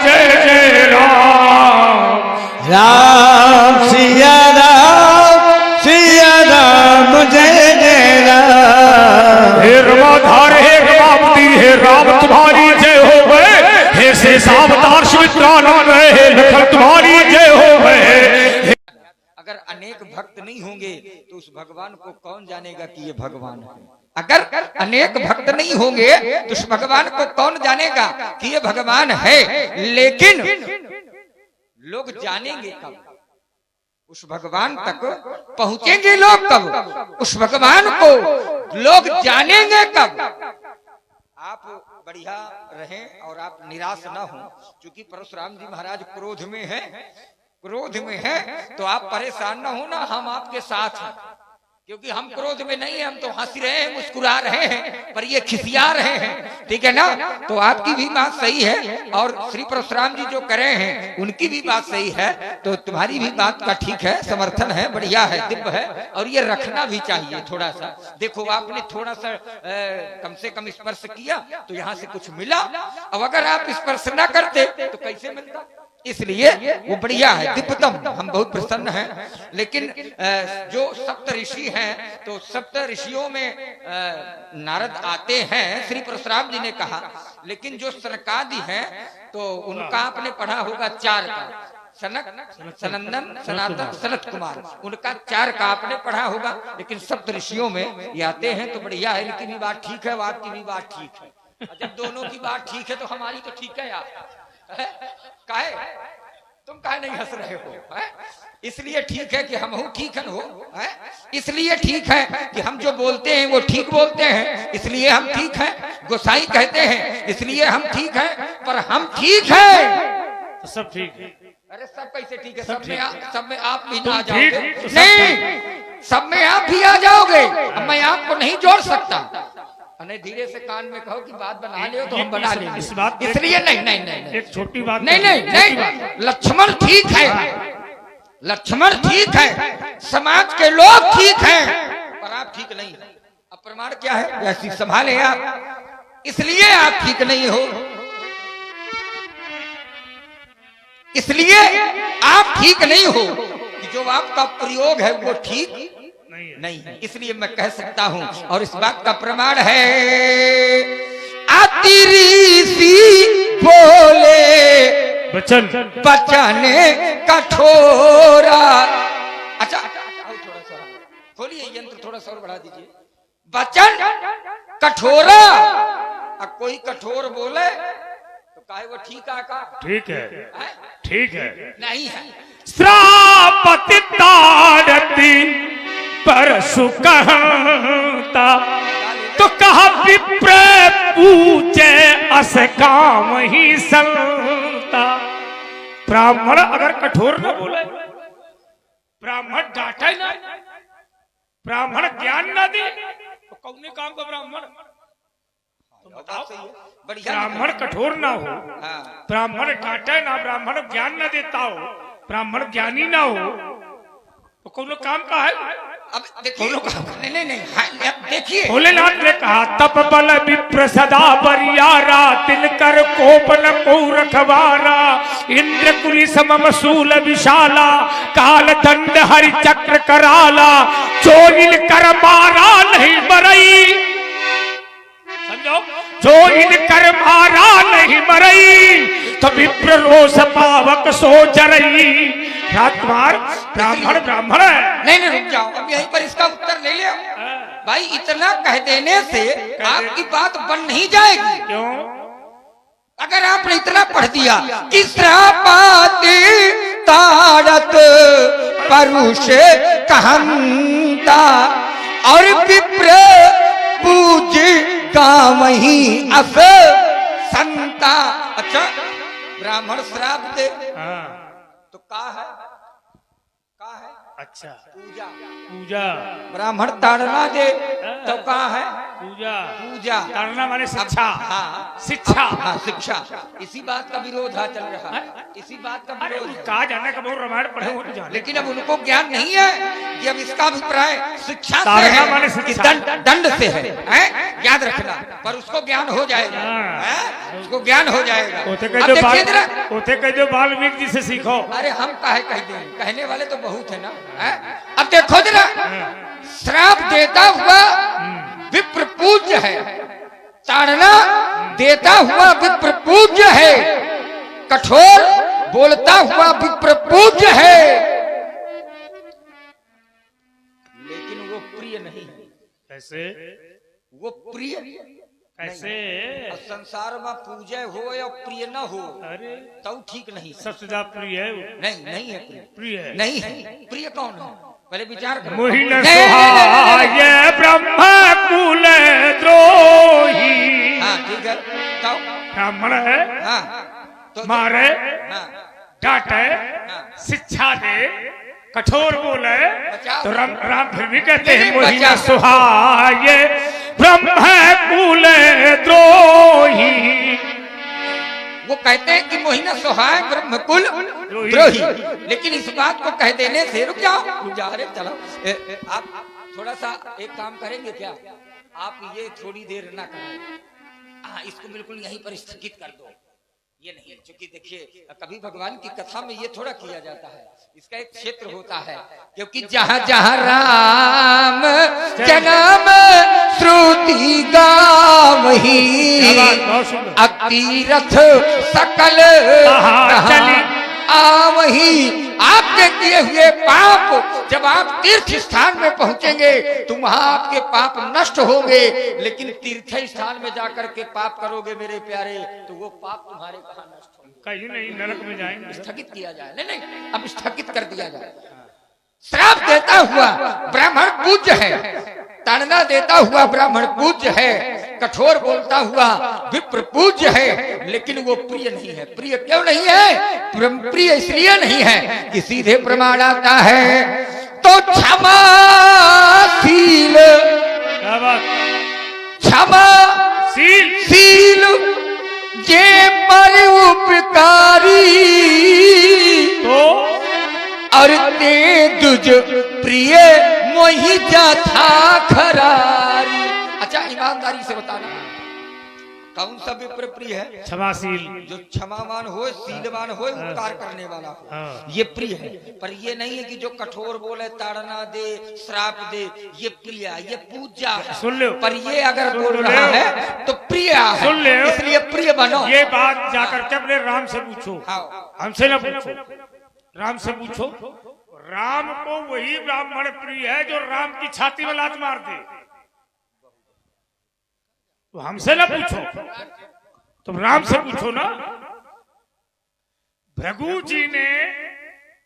जय जय राम राम सिया राम जय जय राम। हे रमाधार हे रमावती हे राम तुम्हारी जय हो गए हे शेषावतार सुमित्रानंद हे लखन तुम्हारी जय हो गए। अगर अनेक भक्त नहीं होंगे तो उस भगवान को कौन जानेगा कि ये भगवान है। अगर अनेक भक्त नहीं होंगे तो उस भगवान को कौन जानेगा कि ये भगवान है। लेकिन लोग जानेंगे कब उस भगवान तक पहुंचेंगे लोग कब उस भगवान को लोग जानेंगे कब। आप बढ़िया रहें और आप निराश ना हो क्योंकि परशुराम जी महाराज क्रोध में है तो आप परेशान ना हो ना हम आपके साथ हैं क्योंकि हम क्रोध में नहीं है। हम तो हंस रहे हैं मुस्कुरा रहे हैं पर ये खिसिया रहे हैं ठीक है ना। तो आपकी भी बात सही है और श्री परशुराम जी जो करे हैं उनकी भी बात सही है तो तुम्हारी भी बात का ठीक है समर्थन है बढ़िया है दिव्य है और ये रखना भी चाहिए थोड़ा सा। देखो आपने थोड़ा सा कम से कम स्पर्श किया तो यहाँ से कुछ मिला। अब अगर आप स्पर्श ना करते तो कैसे मिलता। इसलिए वो बढ़िया है दिव्यतम हम बहुत प्रसन्न हैं। लेकिन जो सप्त ऋषि हैं तो सप्त ऋषियों में नारद आते हैं श्री परशुराम जी ने कहा। लेकिन जो सनकादि हैं तो उनका आपने पढ़ा होगा 4 का सनक सनंदन सनातन सनत कुमार उनका 4 का आपने पढ़ा होगा। लेकिन सप्त ऋषियों में ये आते हैं तो बढ़िया है। इनकी भी बात ठीक है आपकी भी बात ठीक है। जब दोनों की बात ठीक है तो हमारी तो ठीक है यार काहे तुम काहे नहीं हंस रहे हो? है? इसलिए ठीक है कि हम ठीक है हो, है? इसलिए ठीक है कि हम जो बोलते हैं वो ठीक बोलते हैं, इसलिए हम ठीक हैं। गोसाई कहते हैं इसलिए हम ठीक हैं, पर हम ठीक हैं तो सब ठीक है। अरे सब कैसे ठीक है? सब सब में ठीक सब में आप भी तुम आ ठीक, जाओगे। तो सब नहीं, सब में आप भी आ जाओगे। अब मैं आपको नहीं जोड़ सकता। नहीं, धीरे से कान में कहो कि बात बना ले तो हम बना लेंगे। इस बात इसलिए नहीं, एक छोटी बात नहीं नहीं नहीं, लक्ष्मण ठीक है, लक्ष्मण ठीक है, समाज के लोग ठीक हैं, पर आप ठीक नहीं। अब प्रमाण क्या है? ऐसी संभाले आप, इसलिए आप ठीक नहीं हो, इसलिए आप ठीक नहीं हो कि जो आपका प्रयोग है वो ठीक नहीं है। इसलिए मैं कह सकता हूं, और इस बात का प्रमाण है अतिरिसी बोले बचन बचाने कठोरा। अच्छा थोड़ा सा खोलिए यंत्र, थोड़ा सा और बढ़ा दीजिए। बचन कठोरा। अब कोई कठोर बोले तो काहे वो ठीक आका? ठीक है, ठीक है। नहीं है। श्रापति ताड़ती परसु कहता तो कहा विप्र पूछे अस काम ही संता। ब्राह्मण अगर कठोर न बोले, ब्राह्मण डांटे ना, ब्राह्मण ज्ञान न दे तो कौने काम का ब्राह्मण? ब्राह्मण कठोर ना हो, ब्राह्मण डांटे ना, ब्राह्मण ज्ञान न देता हो, ब्राह्मण ज्ञानी ना हो तो कौन काम का है? अब देखिए, नहीं, देखिए भोलेनाथ ने कहा तप बल विप्र सदा बरियारा, तिनकर कोपन को रखवारा, इंद्र कुली समम सूल विशाला, काल दंड हरि चक्र कराला, चोरिल कर मारा नहीं मरई। समझो, जो इनकर मारा नहीं मरई तो विप्र रोष पावक सो जरई। राजकुमार ब्राह्मण ब्राह्मण है। नहीं, रुक जाओ, अब यहीं पर इसका उत्तर ले लिया भाई। इतना कह देने से आपकी बात बन नहीं जाएगी। क्यों? अगर आपने इतना पढ़ दिया कि श्रापाति ताड़त परुष कहंता और विप्र पूज काम ही अस संता। अच्छा, ब्राह्मण श्राप दे तो का है? अच्छा, पूजा। पूजा। ब्राह्मण ताड़ना दे तो का है? पूजा। पूजा। ताड़ना माने शिक्षा। हाँ, शिक्षा। हाँ, शिक्षा। इसी बात का विरोध चल रहा है, इसी बात का अरे विरोध है। कहा जाने का बहुत रामायण पढ़े हो तो जाने। लेकिन अब उनको ज्ञान नहीं है कि अब इसका अभिप्राय शिक्षा से ताड़ना माने है कि शिक्षा। दंड से है, याद रखना। पर उसको ज्ञान हो जाएगा, हैं? उसको ज्ञान हो जाएगा। ओते कह जो वाल्मीकि जी से सीखो। अरे हम काहे कह दें, कहने वाले तो बहुत है ना, हैं? अब देखो जरा, श्राप देता हुआ विप्र पूज्य है, ताड़ना देता हुआ विप्र पूज्य है, कठोर बोलता हुआ विप्र पूज्य है, लेकिन वो प्रिय नहीं है। कैसे? वो प्रिय कैसे? अब संसार में पूजय हो या प्रिय न हो, अरे तो ठीक नहीं। सबसे ज्यादा प्रिय है वो। नहीं है प्रिय। प्रिय है। नहीं है प्रिय। कौन है? पहले विचार करो। मोहिन नहीं, सुहाय ब्रह्म कुल द्रोही। हाँ ठीक है, तो ब्राह्मण है, हाँ तो मारे, हाँ डांटे, शिक्षा दे, कठोर बोले बचाओ। तो राम फिर भी कहते हैं नहीं, मोहिन बचाओ। सुहाय ब्रह्म कुल द्रोही। वो कहते हैं कि मोहिना सुहाय ब्रह्मकुल द्रोही, लेकिन इस बात को कह देने से रुक जाओ, चलो आप थोड़ा सा एक काम करेंगे क्या? आप ये थोड़ी देर ना करें, हाँ इसको बिल्कुल यहीं पर स्थगित कर दो। ये नहीं, क्योंकि देखिए कभी भगवान की कथा में ये थोड़ा किया जाता है, इसका एक क्षेत्र होता है, क्योंकि जहाँ जहाँ राम जन्म श्रुति गावही अतीरथ सकल आवही। आपके किए हुए पाप जब आप तीर्थ स्थान में पहुंचेंगे तो वहां आपके पाप नष्ट होंगे, लेकिन तीर्थ स्थान में जाकर के पाप करोगे मेरे प्यारे तो वो पाप तुम्हारे कहाँ नष्ट होंगे? कहीं नहीं, नरक में जाएंगे। स्थगित किया जाए। नहीं नहीं, अब स्थगित कर दिया जाए। श्राप देता हुआ ब्राह्मण पूज्य है, ताड़ना देता हुआ ब्राह्मण पूज्य है, कठोर बोलता हुआ विप्र पूज्य है, लेकिन वो प्रिय नहीं है। प्रिय क्यों नहीं है? प्रिय इसलिए नहीं है कि सीधे प्रमाण आता है तो क्षमाशील, क्या बात, क्षमाशील जे पर उपकारी तो और ते दुज प्रिय मोहि जाथा खरारी। अच्छा, ईमानदारी से बताना कौन सा विप्र प्रिय है? क्षमाशील, जो क्षमावान हो, शीलवान हो, उपकार करने वाला हो, हाँ। ये प्रिय है। पर ये नहीं है कि जो कठोर बोले, ताड़ना दे, श्राप दे, ये प्रिय है, ये पूजा है। सुन लो, पर ये अगर बोल रहा है तो प्रिय है, सुन ले, इसलिए प्रिय बनो। ये बात जाकर के अपने राम से पूछो, हाँ। हमसे ना पूछो, राम से पूछो। राम को वही ब्राह्मण प्रिय है जो राम की छाती में लात मार दे। तो हमसे ना पूछो, तुम राम से पूछो ना। भृगु जी ने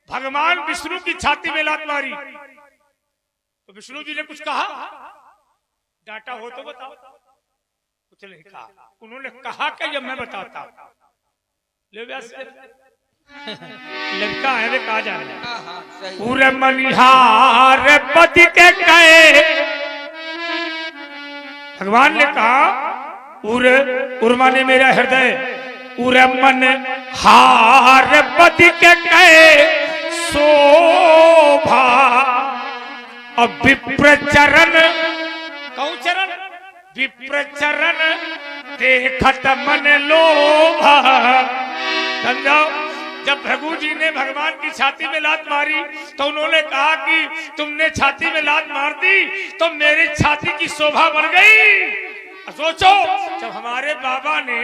भगवान विष्णु की छाती में लात मारी, तो विष्णु जी ने कुछ कहा? डांटा हो तो बताओ। कुछ नहीं कहा। उन्होंने कहा कि जब मैं बताता ले व्यास लड़का है वे कहा जा रहा है पूरे मनिहार पति के कहे। भगवान ने कहा उर्मा ने मेरा हृदय उरे मन हार पति के कहे शोभा। अब विप्र चरण, कौन चरण? विप्र चरण देखत मन लोभा। समझाओ, जब भृगु जी ने भगवान की छाती में लात मारी तो उन्होंने कहा कि तुमने छाती में लात मार दी तो मेरी छाती की शोभा बढ़ गई। सोचो, जब हमारे बाबा ने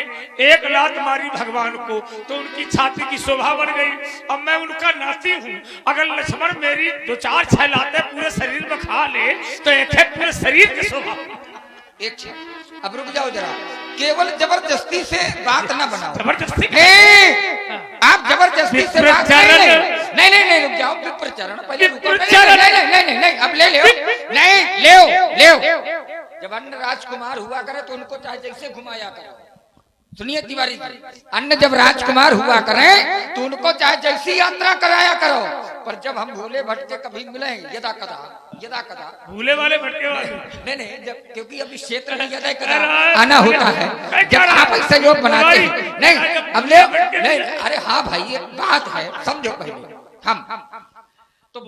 एक लात मारी भगवान को तो उनकी छाती की शोभा बढ़ गई। अब मैं उनका नाती हूँ, अगर लक्ष्मण मेरी 2-4-6 लातें पूरे शरीर में खा ले तो एक है पूरे शरीर की शोभा। एक अब रुक जाओ जरा, केवल जबरदस्ती से बात ना बनाओ। जबरदस्ती आप जबरदस्ती से बात नहीं, रुक जाओ। विप्रचरण पहले रुको। नहीं, अब ले ले, नहीं ले। जब अन्य राजकुमार हुआ करे तो उनको चाहे जैसे घुमाया करो। सुनिए तिवारी जी, अन्य जब राजकुमार हुआ करें तो उनको चाहे जैसी यात्रा कराया करो। पर जब हम भोले भटके कभी मिले यदा कदा भूले वाले भटके वाले नहीं, जब क्योंकि अभी क्षेत्र में यदा कदा आना होता है, जब आप सहयोग बनाते हैं। नहीं, अब ले नहीं, अरे हाँ भाई, ये बात है, समझो पहले। हम तो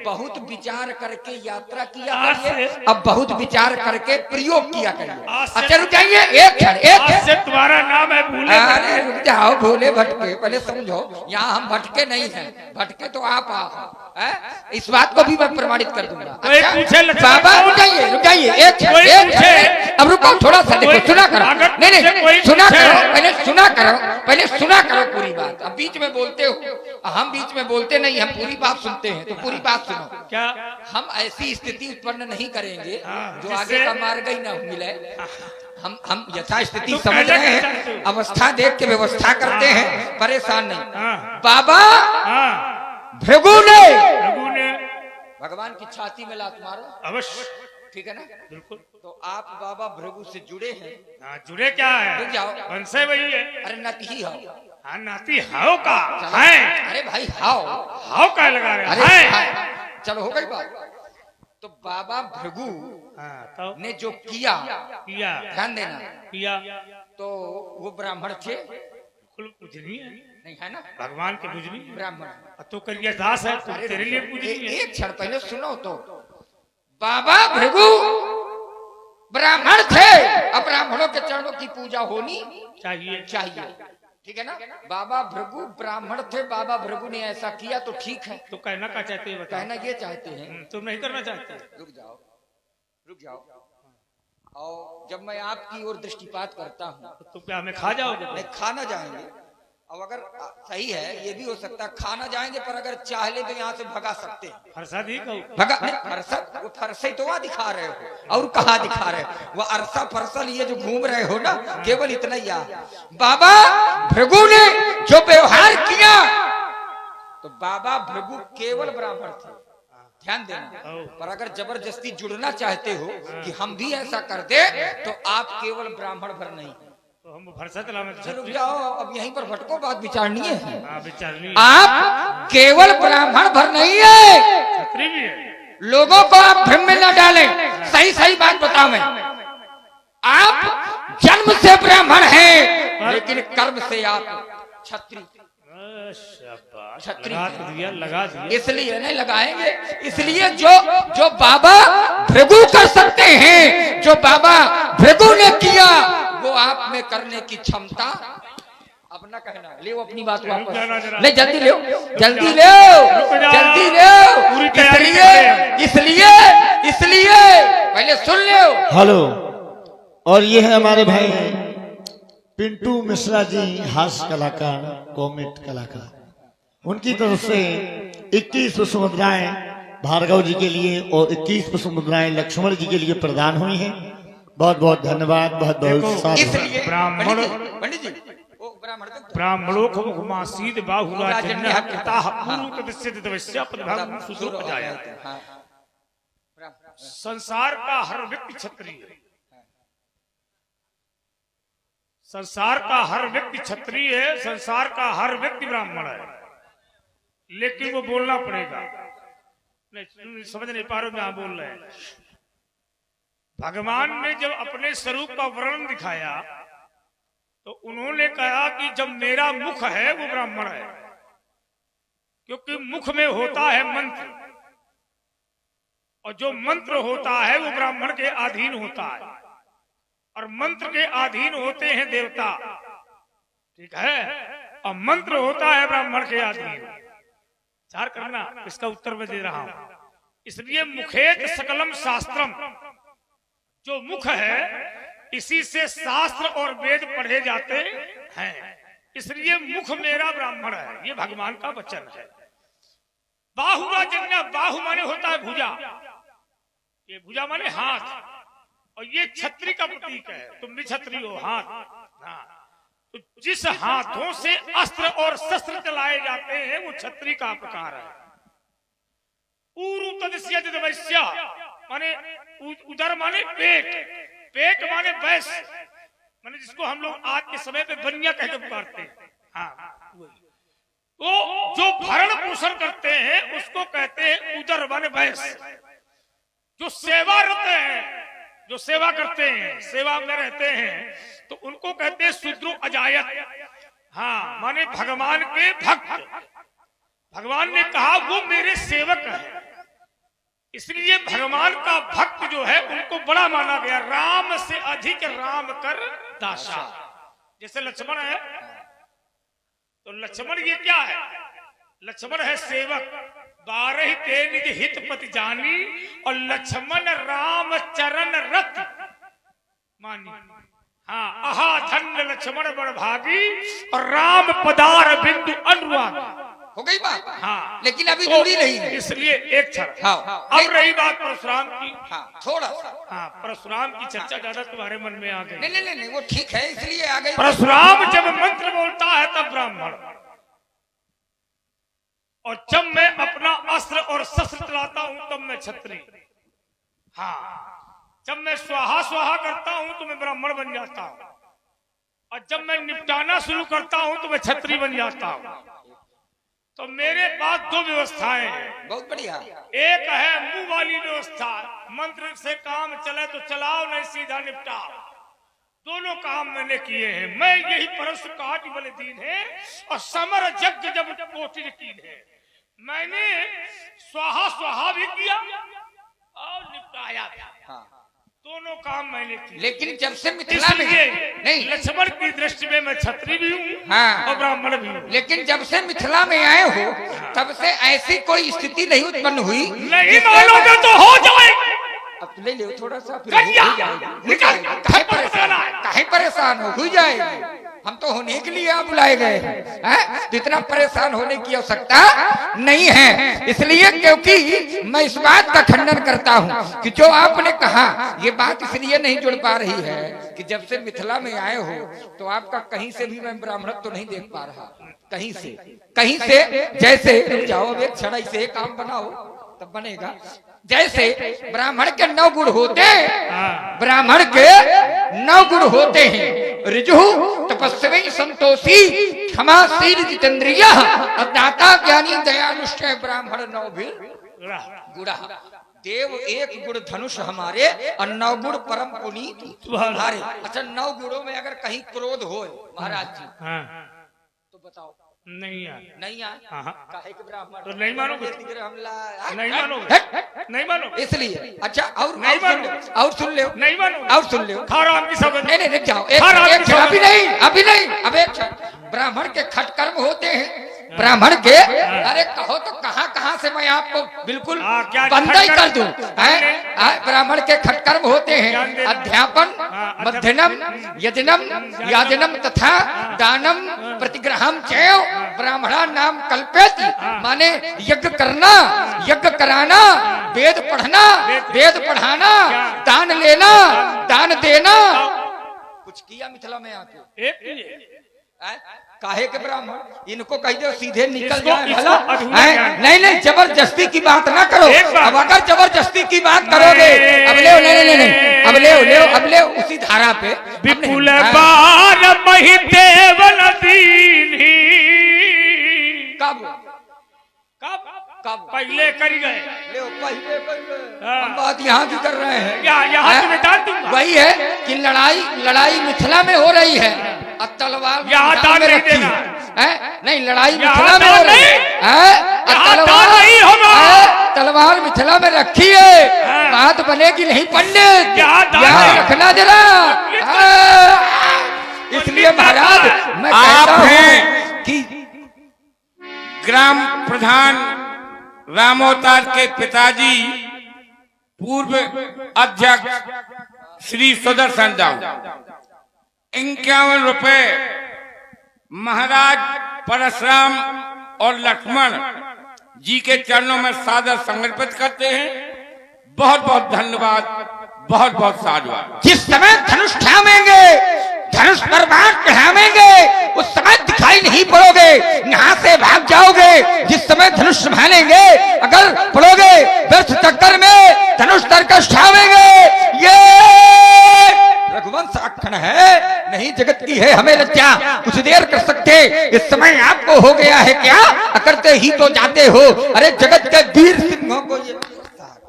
बहुत विचार करके यात्रा किया करिए, अब बहुत विचार करके प्रयोग किया करिए। अच्छा रुक जाइए एक क्षण, तुम्हारा नाम है भूले। अरे रुक जाओ, भूले भटके पहले समझो। यहाँ हम भटके नहीं हैं, भटके तो आप इस बात को भी मैं प्रमाणित कर दूंगा। अच्छा बाबा रुक जाइए एक क्षण। अब रुको थोड़ा सा, देखो सुना करो। नहीं, सुना करो, पहले सुना करो पूरी बात। अब बीच में बोलते हो, हम बीच में बोलते नहीं, हम पूरी बात सुनते हैं। तो पूरी बात सुनो। क्या हम ऐसी स्थिति उत्पन्न नहीं करेंगे जो आगे का मार्ग ही ना मिले। हम यथा स्थिति समझ रहे हैं, अवस्था देख के व्यवस्था करते हैं, परेशान नहीं। बाबा भृगु ने भगवान की छाती में लात मारो, अवश्य, ठीक है ना? बिल्कुल। तो आप बाबा भृगु से जुड़े हैं। जुड़े क्या है? रुक जाओ, वंशे वही है। अरे नती ही हो। हाँ, नाती हाओ का है। अरे भाई हाओ का लगा रहे हैं। चलो हो गई बात। तो बाबा भृगु ने जो किया ध्यान देना, तो वो ब्राह्मण थे, पूजनी है, नहीं है ना? भगवान के पूजनी ब्राह्मण तो करिए दास है, तो तेरे लिए पूजनी है। एक क्षण पहले सुनो तो, बाबा भृगु ब्राह्मण थे, अब ब्राह्मणों के चरणों की पूजा होनी चाहिए, ठीक है ना? बाबा भृगु ब्राह्मण थे, बाबा भृगु ने ऐसा किया तो ठीक है। तो कहना क्या चाहते हैं? कहना ये चाहते हैं, तुम नहीं करना चाहते? रुक जाओ। और जब मैं आपकी ओर दृष्टिपात करता हूँ तो क्या हमें खा जाओगे? नहीं, खाना जाएंगे। अब अगर सही है, ये भी हो सकता है खाना जाएंगे, पर अगर चाह ले तो यहाँ से भगा सकते हैं। फरसद ही कहूँ, वो फरसे तो वहाँ दिखा रहे हो, और कहाँ दिखा रहे हो? वो अरसा फरसल ये जो घूम रहे हो ना, केवल इतना ही। बाबा भृगु ने जो व्यवहार किया तो बाबा भृगु केवल ब्राह्मण थे, ध्यान देना। पर अगर जबरदस्ती जुड़ना चाहते हो कि हम भी ऐसा कर दे तो आप केवल ब्राह्मण भर नहीं, तो हम भरसतला में चलो जाओ, अब यहीं पर भटको, बात विचारनी है। विचारनी आप केवल ब्राह्मण भर नहीं है, छत्री भी है। लोगों को आप भ्रम में न डालें, सही सही बात बताओ। मैं आप जन्म से ब्राह्मण हैं लेकिन कर्म से आप छत्री लगा दिया। इसलिए नहीं लगाएंगे, इसलिए जो बाबा भृगु कर सकते हैं, जो बाबा भृगु ने किया वो आप में करने की क्षमता अब ना कहना। ले अपनी बात वापस, नहीं जल्दी ले, जल्दी ले, जल्दी ले। इसलिए पहले सुन लो। हेलो, और ये है हमारे भाई पिंटू मिश्रा जी, हास्य कलाकार, कॉमेडी कलाकार। उनकी तरफ से 21 पुष्प मुद्राएं भार्गव जी के लिए और 21 पुष्प मुद्राएं लक्ष्मण जी के लिए प्रदान हुई हैं। बहुत बहुत धन्यवाद, बहुत बहुत साधुवाद। इसलिए ब्राह्मण पंडित जी ब्राह्मणों को मुखमासीद बाहुरा जन्नह पिताह पूर्व कदिस्यत तवस्या पदभाग सुसुर जाया। संसार का हर व्यक्ति क्षत्रिय है, संसार का हर व्यक्ति क्षत्रिय है, संसार का हर व्यक्ति ब्राह्मण है, लेकिन वो बोलना पड़ेगा। नहीं समझ नहीं पा रहे मैं बोल रहे हैं। भगवान ने जब अपने स्वरूप का वर्णन दिखाया तो उन्होंने कहा कि जब मेरा मुख है वो ब्राह्मण है, क्योंकि मुख में होता है मंत्र, और जो मंत्र होता है वो ब्राह्मण के अधीन होता है, और मंत्र के अधीन होते हैं देवता, ठीक है, और मंत्र होता है ब्राह्मण के अधीन। विचार करना, इसका उत्तर मैं दे रहा हूं। इसलिए मुखेत सकलम शास्त्रम, जो मुख है इसी से शास्त्र और वेद पढ़े जाते हैं, इसलिए मुख मेरा ब्राह्मण है, ये भगवान का वचन है। बाहुरा जन्य, बाहु माने होता है भुजा, ये भुजा माने हाथ, और ये छत्री का प्रतीक है, तुम भी छत्री हो, हाथ। तो जिस हाथों से अस्त्र और शस्त्र चलाए जाते हैं वो छत्री का प्रकार है। माने उदर माने पेट, पेट माने बैस, माने जिसको हम लोग आज के समय पे बनिया कह के पुकारते हैं। हाँ, तो जो भरण पोषण करते हैं उसको कहते हैं उदर माने बैस। जो सेवारत हैं, जो सेवा करते हैं, सेवा में रहते हैं, तो उनको कहते हैं शूद्रो अजायत। हाँ, माने भगवान के भक्त। भगवान ने कहा वो मेरे सेवक है, इसलिए भगवान का भक्त जो है उनको बड़ा माना गया। राम से अधिक राम कर दासा। जैसे लक्ष्मण है, तो लक्ष्मण ये क्या है? लक्ष्मण है सेवक। 12 ते निज हित पति जानी, और लक्ष्मण राम चरण रत मानी। हाँ, अहा धन्य लक्ष्मण बड़ भागी, और राम पदार बिंदु अनुरागी। हो गई बात। हाँ, लेकिन अभी दूरी नहीं है, इसलिए एक क्षण। हाँ, अब रही बात परशुराम की। हाँ, थोड़ा सा। हाँ, परशुराम की चर्चा ज्यादा तुम्हारे मन में आ गई। नहीं, वो ठीक है, इसलिए आ गई। परशुराम जब मंत्र बोलता है तब ब्राह्मण, और जब मैं अपना अस्त्र और शस्त्र चलाता हूं तब मैं क्षत्रिय। हाँ, जब मैं स्वाहा स्वाहा करता हूं तो मैं ब्राह्मण बन जाता हूं, और जब मैं निपटाना शुरू करता हूं तो मैं क्षत्रिय बन जाता हूं। तो मेरे पास 2 व्यवस्थाएं हैं। बहुत बढ़िया। एक है मुंह वाली व्यवस्था, मंत्र से काम चले तो चलाओ, नहीं सीधा निपटाओ। दोनों काम मैंने किए हैं। मैं यही परशु काट बल दीन है, और समर यज्ञ जब कोटि कीन है। मैंने स्वाहा स्वाहा भी किया और निपटाया भी। हाँ, दोनों काम मैंने किए। लेकिन जब से मिथिला में नहीं, लक्ष्मण की दृष्टि में मैं क्षत्रिय भी हूँ, हाँ, और ब्राह्मण भी हूँ। लेकिन जब से मिथिला में आए हो तब से ऐसी कोई स्थिति नहीं उत्पन्न हुई। नहीं मानोगे तो हो जाएगा। अब ले लो थोड़ा सा, फिर काहे परेशान हो, हो जाएगी। हम तो होने के लिए आप बुलाए गए हैं, तो इतना परेशान होने की आवश्यकता नहीं है। इसलिए क्योंकि मैं इस बात का खंडन करता हूं कि जो आपने कहा ये बात इसलिए नहीं जुड़ पा रही है कि जब से मिथिला में आए हो तो आपका कहीं से भी मैं ब्राह्मण तो नहीं देख पा रहा। कहीं से जैसे रुक जाओ, अब एक क्षण से काम बनाओ तब बनेगा। जैसे ब्राह्मण के 9 गुण होते हैं, ब्राह्मण के 9 गुण होते हैं। ऋजु तपस्वी संतोषी क्षमाशील जितेंद्रिय दाता ज्ञानी दयालुष्ट ब्राह्मण 9 भी गुड़ा। देव 1 गुण धनुष हमारे और 9 गुण परम पुनीत तुम्हारे। अच्छा 9 गुणों में अगर कहीं क्रोध हो महाराज जी तो बताओ नहीं यार, नहीं आए काहे के ब्राह्मण तो नहीं मानोगे, हमला नहीं मानोगे, नहीं मानोगे इसलिए। अच्छा और नहीं मानो, और सुन लो, नहीं मानो, और सुन लो, खाओ आपकी सब। नहीं नहीं जाओ एक क्षण, अभी नहीं अब एक क्षण। ब्राह्मण के खटकर्म होते हैं, ब्राह्मण के अरे कहो तो कहाँ से मैं आपको बिल्कुल बंद ही कर दूं। ब्राह्मण के खटकर्म होते हैं अध्यापन, मध्यनम, यजनम, याजनम तथा दानम, प्रतिग्रहम चैव ब्राह्मणा नाम कल्पेति। माने यज्ञ करना, यज्ञ कराना, वेद पढ़ना, वेद पढ़ाना, दान लेना, दान देना। कुछ किया मिथिला में आके काहे के ब्राह्मण इनको कह दो सीधे निकल जाए भला। नहीं जबरदस्ती की बात ना करो। अब अगर जबरदस्ती की बात करोगे अब ले नहीं अब ले उसी धारा पे विपुल बार महिते वलदीनी। कब पहले कर गए, पहले हम बात यहाँ की कर रहे हैं। यहाँ की बता दूंगा। वही है कि लड़ाई मिथिला में हो रही है और तलवार में रखी है। नहीं लड़ाई मिथिला में हो रही है, तलवार मिथिला में रखी है। बात बनेगी नहीं पंडित, याद रखना जरा। इसलिए महाराज मैं कहता हूँ कि ग्राम प्रधान रामोतार के पिताजी पूर्व अध्यक्ष श्री सुदर्शन दाऊ 51 रुपए महाराज परशुराम और लक्ष्मण जी के चरणों में सादर समर्पित करते हैं। बहुत बहुत धन्यवाद, बहुत बहुत साधुवाद। जिस समय धनुष थामेंगे, धनुष पर बाण चढ़ावेंगे, उस समय दिखाई नहीं पड़ोगे, यहाँ से भाग जाओगे। जिस समय धनुष संभालेंगे अगर पड़ोगे व्यर्थ चक्कर में, धनुष तरकश उठावेंगे। ये रघुवंश आख्यान है, नहीं जगत की है हमें लज्जा। कुछ देर कर सकते, इस समय आपको हो गया है क्या? करते ही तो जाते हो। अरे जगत के वीर सिंहों को ये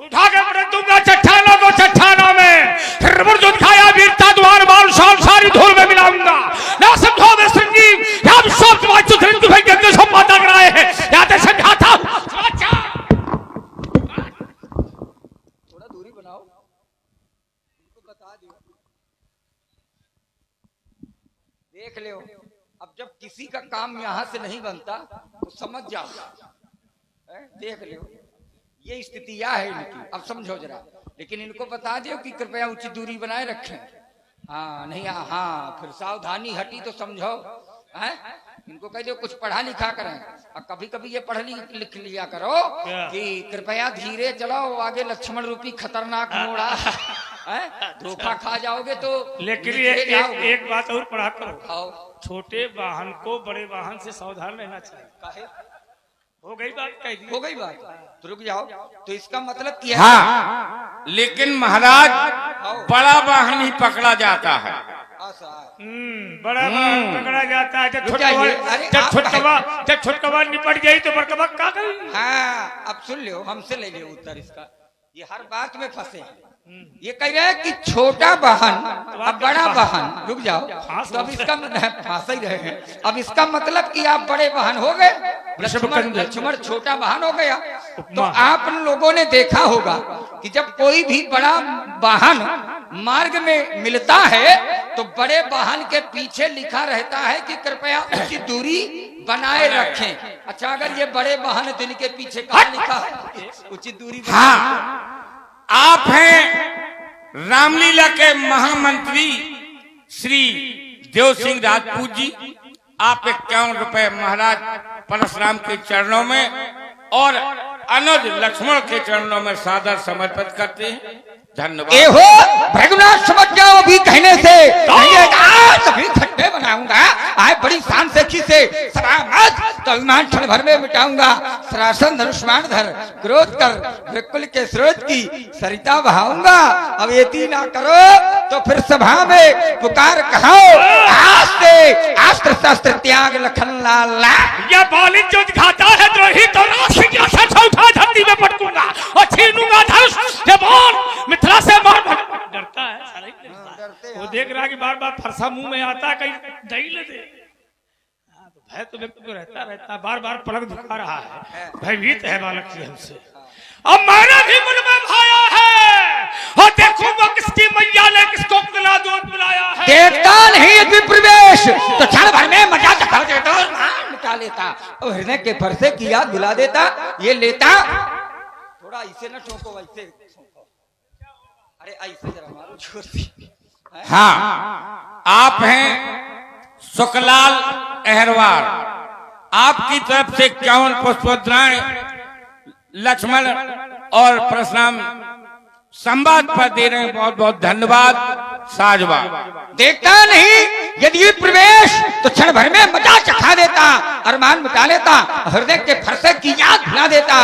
उठा के रख दूंगा चट्टानों को, चट्टानों में फिर खाया वीरता द्वार बाल शाल सारी धूल में मिलाऊंगा। ना समझो मैं संजीव आप सब तुम्हारे गंगे सब माता कराए हैं, याद समझाता हूं। थोड़ा दूरी बनाओ, उनको बता दो, देख लो। अब जब किसी का काम यहाँ से नहीं बनता तो समझ जाओ, देख लो ये स्थितियां है इनकी। अब समझो जरा, लेकिन इनको बता दो कि कृपया उचित दूरी बनाए रखें। हाँ नहीं फिर सावधानी हटी तो समझो। इनको कह दो कुछ पढ़ा लिखा करें, और कभी कभी ये पढ़ लिख लिया करो कि कृपया धीरे चलाओ, आगे लक्ष्मण रूपी खतरनाक मोड़ा धोखा खा जाओगे तो। लेकिन एक बात और पढ़ा करो, छोटे वाहन को बड़े वाहन से सावधान रहना चाहिए। हो गई बात, कह दी हो गई बात, तो रुक जाओ। तो इसका मतलब क्या है? लेकिन महाराज बड़ा वाहन ही पकड़ा जाता है। बड़ा वाहन पकड़ा जाता है। जब छोटकवा निपट गई तो बड़कवा क्या करेगी? हाँ अब सुन लो, हमसे ले लो उत्तर इसका। ये हर बात में फंसे हैं। ये कह रहे हैं कि छोटा वाहन अब बड़ा वाहन, रुक जाओ। तो अब इसका फांस ही रहे हैं। अब इसका मतलब कि आप बड़े वाहन हो गए, लक्ष्मण छोटा वाहन हो गया। तो आप लोगों ने देखा होगा कि जब कोई भी बड़ा वाहन मार्ग में मिलता है तो बड़े वाहन के पीछे लिखा रहता है कि कृपया उचित दूरी बनाए रखें। अच्छा अगर ये बड़े वाहन तो इनके पीछे कहाँ लिखा है उचित दूरी? हाँ आप हैं रामलीला के महामंत्री श्री देव सिंह राजपूत जी। आप 51 रुपए महाराज परशुराम के चरणों में और अनुज लक्ष्मण के चरणों में सादर समर्पित करते हैं। धन्यवाद। ए हो भगनाथ समझ जाओ, अभी कहने से तभी खट्टे बनाऊंगा। आए बड़ी शान से खी से तो अभिमान क्षण भर में मिटाऊंगा। सरासन धनुष्मान धर क्रोध कर विकुल के स्रोत की सरिता बहाऊंगा। अब ये ना करो तो फिर सभा में पुकार कहो आस्ते अस्त्र शस्त्र त्याग लखन लाला। यह बालिन जो दिखाता है द्रोही तो राशि की आशा उठा धरती में पटकूंगा और छीनूंगा धनुष के बाण मिथिला से मार। डरता है साला ही डरता है। वो देख रहा है कि बार बार फरसा मुंह में आता है कहीं दही ले दे। भय तो व्यक्ति को रहता बार बार पलक झुका रहा है। भयभीत है बालक जी हमसे। अब मैंने भी मन में भाया है और देखूंगा किसकी मैया ने किसको बुलाया है। देखता नहीं यदि प्रवेश तो क्षण भर में मजा चखा देता और मिटा लेता और हृदय के फरसे की याद बुला देता। ये लेता थोड़ा ऐसे न ठोको वैसे ठोको। अरे ऐसे जरा मारो जोर से। हाँ, आप हैं सुखलाल अहरवार। आपकी तरफ से 51 पुष्पोद्राएं लक्ष्मण और परशुराम संवाद पर दे रहे हैं। बहुत बहुत धन्यवाद साजवा। देखता नहीं यदि प्रवेश तो क्षण भर में मजा चखा देता अरमान मिटा लेता हृदय के फरसे की याद भुला देता।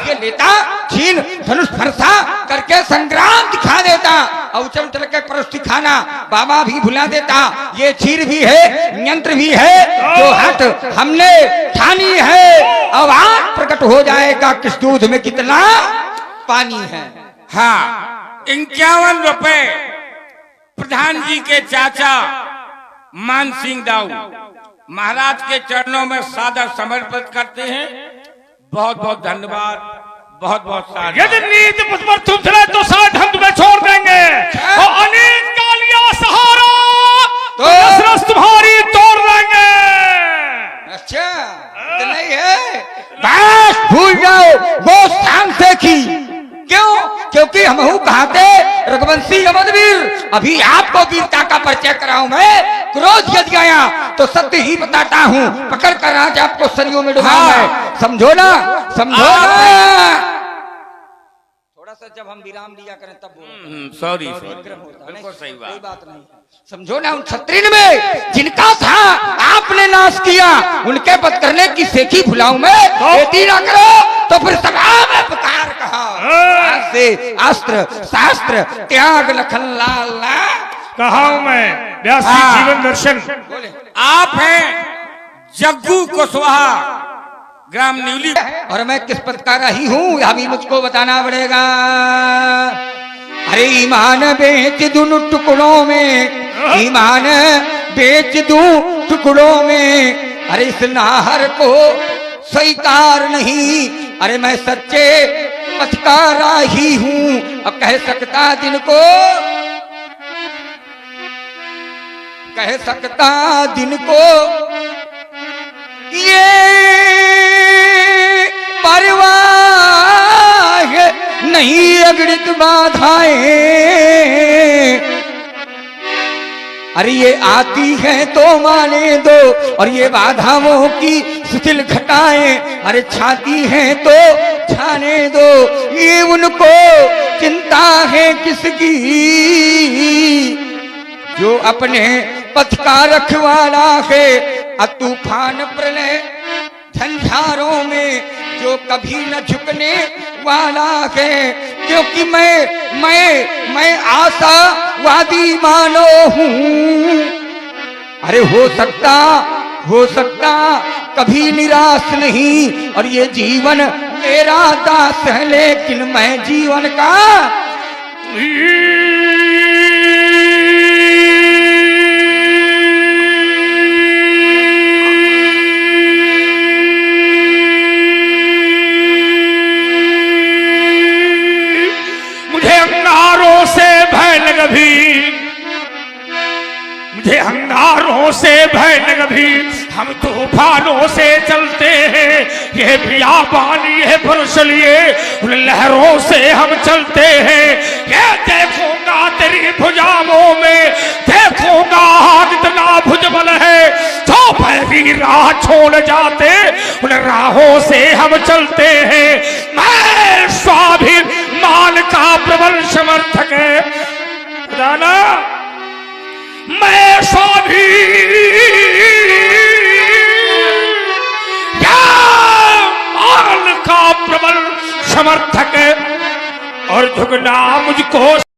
ये लेता छीन धनुष फरसा करके संग्राम दिखा देता और उचल चल के परस्ती खाना बाबा भी भुला देता। ये चीर भी है यंत्र भी है जो हट हमने ठानी है। अब आज प्रकट हो जाएगा किस दूध में कितना पानी है। हाँ, 51 रुपए प्रधान जी के चाचा मान सिंह दाऊ महाराज के चरणों में सादर समर्पित करते हैं। बहुत बहुत धन्यवाद। बहुत बहुत सारे यदि नीति मुझ पर तुम चले तो साथ हम तुम्हें छोड़ देंगे और अनेक गालियां सहारा तो तुम्हारी तोड़ देंगे। अच्छा तो नहीं है बस भूल जाओ वो स्थान से की। क्यों? क्योंकि हम कहते रघुवंशी अवधवीर अभी आपको वीरता का परिचय कराऊं मैं। क्रोध यदि आया तो सत्य ही बताता हूँ। पकड़ कर आज आपको सरियों में डुबाऊंगा। समझो ना समझो ना। थोड़ा सा जब हम विराम लिया करें तब बोलो। सॉरी बिल्कुल सही बात। कोई बात नहीं। समझो ना उन क्षत्रिय में जिनका था आपने नाश किया उनके वध करने की सेखी भुलाऊं मैं। बेटी ना करो तो फिर सभा में पुकार कहा से अस्त्र शास्त्र त्याग लखन लाला। कहा हूं मैं व्यासी जीवन दर्शन। आप हैं जग्गू कुशवाहा ग्राम न्यूली और मैं किस पद का रही हूँ अभी मुझको बताना पड़ेगा। अरे ईमान बेच दूं टुकड़ों में ईमान बेच दूं टुकड़ों में। अरे इस नाहर को स्वीकार नहीं। अरे मैं सच्चे पथ का राही हूँ अब कह सकता दिन को कह सकता दिन को ये परवाह नहीं अगणित बाधाएं। अरे ये आती है तो माने दो और ये बाधाओं की शिथिल घटाएं। अरे छाती है तो छाने दो ये उनको चिंता है किसकी जो अपने पथ का रखवाला है। तूफान प्रलय झंझारों में जो कभी न झुकने वाला है। क्योंकि मैं आशावादी मानो हूँ। अरे हो सकता कभी निराश नहीं और ये जीवन मेरा दास है लेकिन मैं जीवन का मुझे अंगारों से भय न कभी। हम तूफानों से चलते हैं ये बियाबान ये फर्श लिए उन लहरों से हम चलते हैं। ये देखूंगा तेरी भुजाओं में देखूंगा कितना भुजबल है। जो पैरी राह छोड़ जाते उन राहों से हम चलते हैं। मैं स्वाभिमान का प्रबल समर्थक है खुदाना। मैं स्वाभिमान भगना मुझको